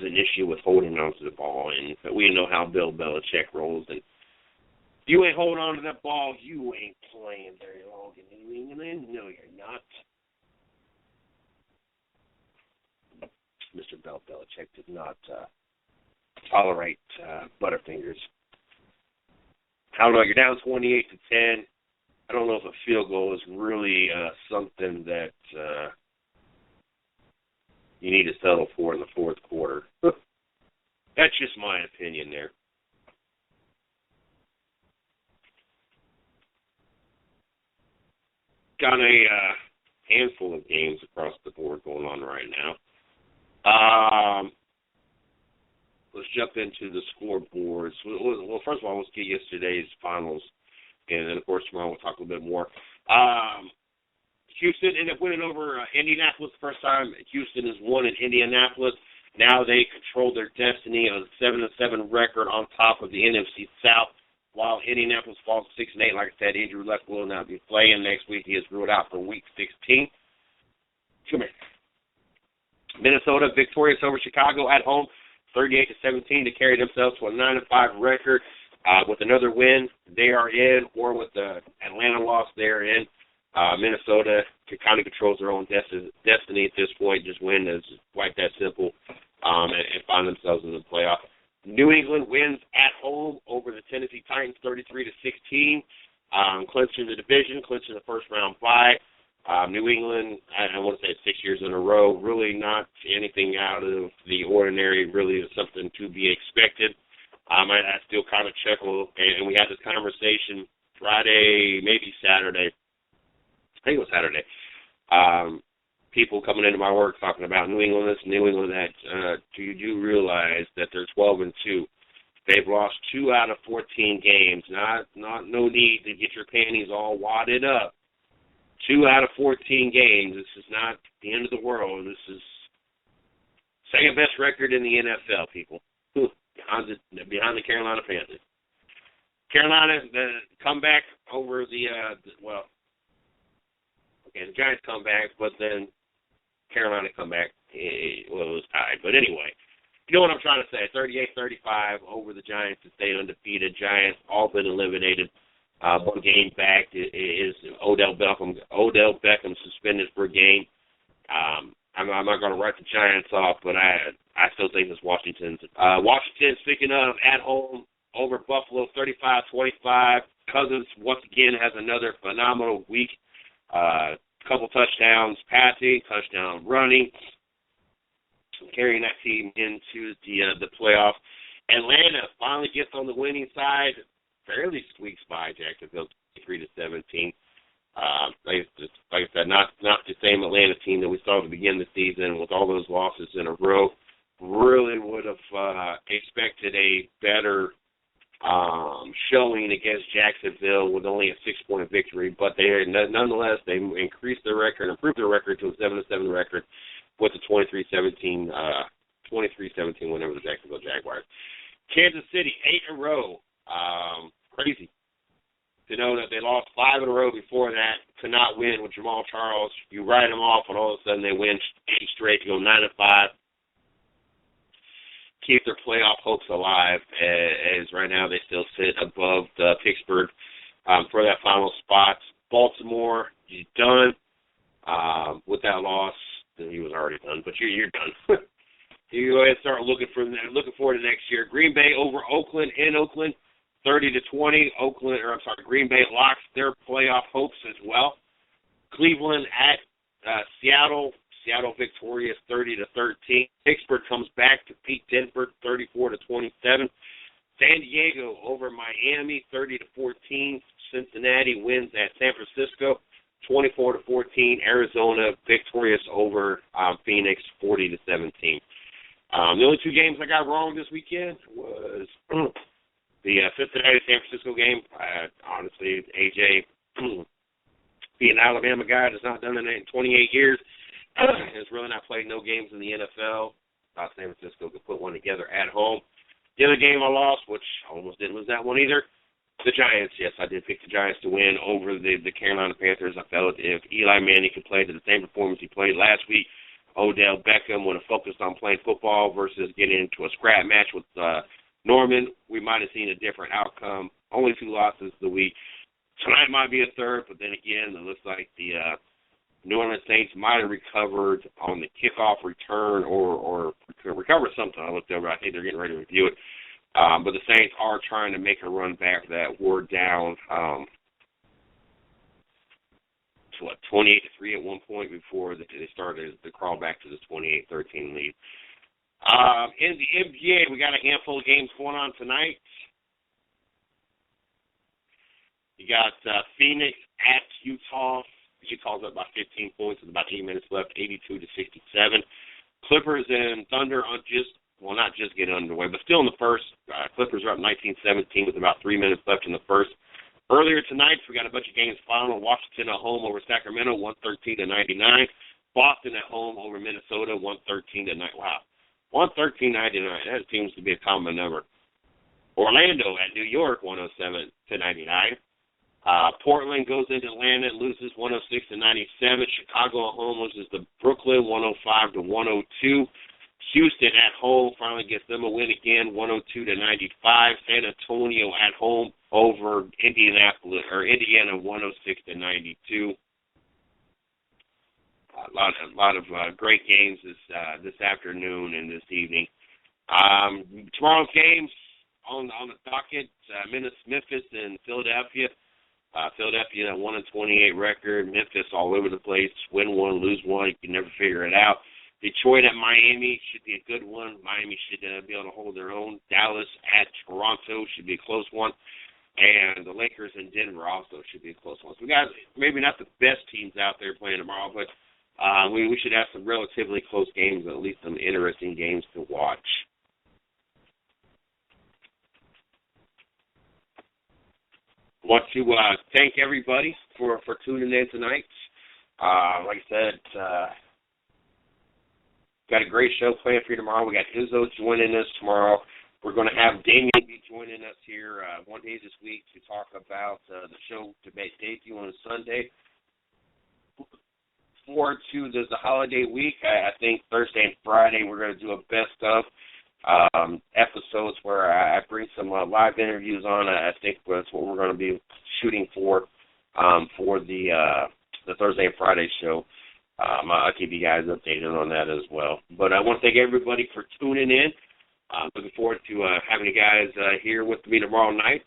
an issue with holding on to the ball, and we know how Bill Belichick rolls, and if you ain't holding on to that ball, you ain't playing very long in New England. No, you're not. Mr. Bill Belichick did not tolerate Butterfingers. I don't know, you're down 28-10. I don't know if a field goal is really something that you need to settle for in the 4th quarter. That's just my opinion there. Got a handful of games across the board going on right now. Let's jump into the scoreboards. Well, first of all, let's get yesterday's finals, and then, of course, tomorrow we'll talk a little bit more. Houston ended up winning over Indianapolis the first time. Houston has won in Indianapolis. Now they control their destiny on a 7-7 record on top of the NFC South, while Indianapolis falls 6-8. Like I said, Andrew Luck will not be playing next week. He is ruled out for Week 16. Come here. Minnesota victorious over Chicago at home, 38-17, to carry themselves to a 9-5 record. With another win, they are in, or with the Atlanta loss, they are in. Minnesota kind of controls their own destiny at this point. Just win is quite that simple, and find themselves in the playoff. New England wins at home over the Tennessee Titans, 33-16, clinching the division, clinching the first-round bye. New England, I want to say 6 years in a row, really not anything out of the ordinary, really is something to be expected. I still kind of chuckle, and we had this conversation Friday, maybe Saturday. I think it was Saturday. People coming into my work talking about New England this, New England that. Do you realize that they're 12-2? They've lost 2 out of 14 games. No need to get your panties all wadded up. 2 out of 14 games. This is not the end of the world. This is Second best record in the NFL, people, behind the Carolina Panthers. Carolina, the comeback over the Giants come back, but then Carolina come back. It was tied. But anyway, you know what I'm trying to say. 38-35 over the Giants to stay undefeated. Giants all been eliminated. One game back is Odell Beckham suspended for a game. I'm not going to write the Giants off, but I still think it's Washington. Washington, speaking of, at home over Buffalo, 35-25. Cousins, once again, has another phenomenal week. Couple touchdowns passing, touchdown running, carrying that team into the playoff. Atlanta finally gets on the winning side, fairly squeaks by Jacksonville, 3-17. Like I said, not the same Atlanta team that we saw at the beginning of the season with all those losses in a row. Really would have expected a better showing against Jacksonville with only a 6-point victory, but nonetheless they improved their record to a 7-7 record with a 23-17 win over the Jacksonville Jaguars. Kansas City 8 in a row, crazy to know that they lost 5 in a row before that, to not win with Jamal Charles. You write them off, and all of a sudden they win 8 straight to go 9-5. Keep their playoff hopes alive, as right now they still sit above Pittsburgh for that final spot. Baltimore, he's done with that loss. He was already done, but you're done. You go ahead and start looking forward to next year. Green Bay over Oakland in Oakland, 30-20. Green Bay locks their playoff hopes as well. Cleveland at Seattle. Seattle victorious 30-13. Pittsburgh comes back to beat Denver 34-27. San Diego over Miami 30-14. Cincinnati wins at San Francisco 24-14. Arizona victorious over Phoenix 40-17. The only 2 games I got wrong this weekend was the Cincinnati San Francisco game. Honestly, AJ being an Alabama guy has not done it in 28 years. Has really not played no games in the NFL. San Francisco could put one together at home. The other game I lost, which I almost didn't lose that one either, the Giants. Yes, I did pick the Giants to win over the Carolina Panthers. I felt if Eli Manning could play to the same performance he played last week, Odell Beckham would have focused on playing football versus getting into a scrap match with Norman, we might have seen a different outcome. Only 2 losses the week. Tonight might be a third, but then again, it looks like the New Orleans Saints might have recovered on the kickoff return or recovered something. I looked over. I think they're getting ready to review it. But the Saints are trying to make a run back that were down to 28-3 at one point before they started to crawl back to the 28-13 lead. In the NBA, we got a handful of games going on tonight. You got Phoenix at Utah. Utah's up by 15 points with about 8 minutes left, 82-67. Clippers and Thunder are not just getting underway, but still in the first. Clippers are up 19-17 with about 3 minutes left in the first. Earlier tonight, we got a bunch of games final. Washington at home over Sacramento, 113-99. Boston at home over Minnesota, 113-9. Wow, 113-99. That seems to be a common number. Orlando at New York, 107-99. Portland goes into Atlanta and loses 106-97. Chicago at home loses to Brooklyn 105-102. Houston at home finally gets them a win again, 102-95. San Antonio at home over Indiana 106-92. A lot of great games this afternoon and this evening. Tomorrow's games on the docket: Memphis and Philadelphia. Philadelphia at 1-28 record. Memphis all over the place. Win one, lose one. You can never figure it out. Detroit at Miami should be a good one. Miami should be able to hold their own. Dallas at Toronto should be a close one. And the Lakers and Denver also should be a close one. So we got maybe not the best teams out there playing tomorrow, but we should have some relatively close games, at least some interesting games to watch. I want to thank everybody for tuning in tonight. Like I said, Got a great show planned for you tomorrow. We got Izzo joining us tomorrow. We're going to have Damien be joining us here one day this week to talk about the show to debut on Sunday. Forward to the holiday week. I think Thursday and Friday we're going to do a best of episodes where I bring some live interviews on. I think that's what we're going to be shooting for the Thursday and Friday show. I'll keep you guys updated on that as well. But I want to thank everybody for tuning in. Looking forward to having you guys here with me tomorrow night.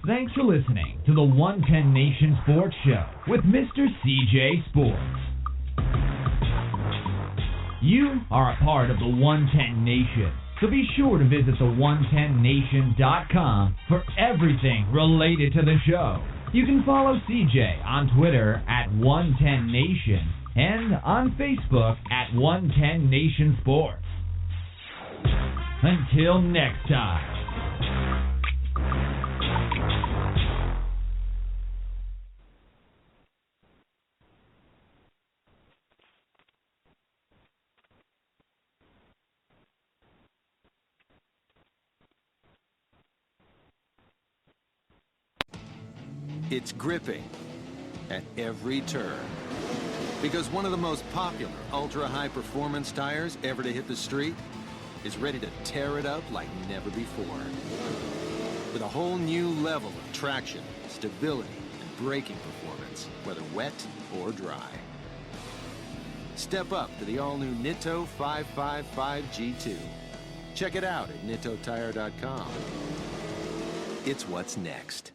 Thanks for listening to the 110 Nation Sports Show with Mr. CJ Sports. You are a part of the 110 Nation, so be sure to visit the110nation.com for everything related to the show. You can follow CJ on Twitter at 110nation and on Facebook at 110 Nation Sports. Until next time. It's gripping at every turn. Because one of the most popular ultra-high performance tires ever to hit the street is ready to tear it up like never before. With a whole new level of traction, stability, and braking performance, whether wet or dry. Step up to the all-new Nitto 555 G2. Check it out at nittotire.com. It's what's next.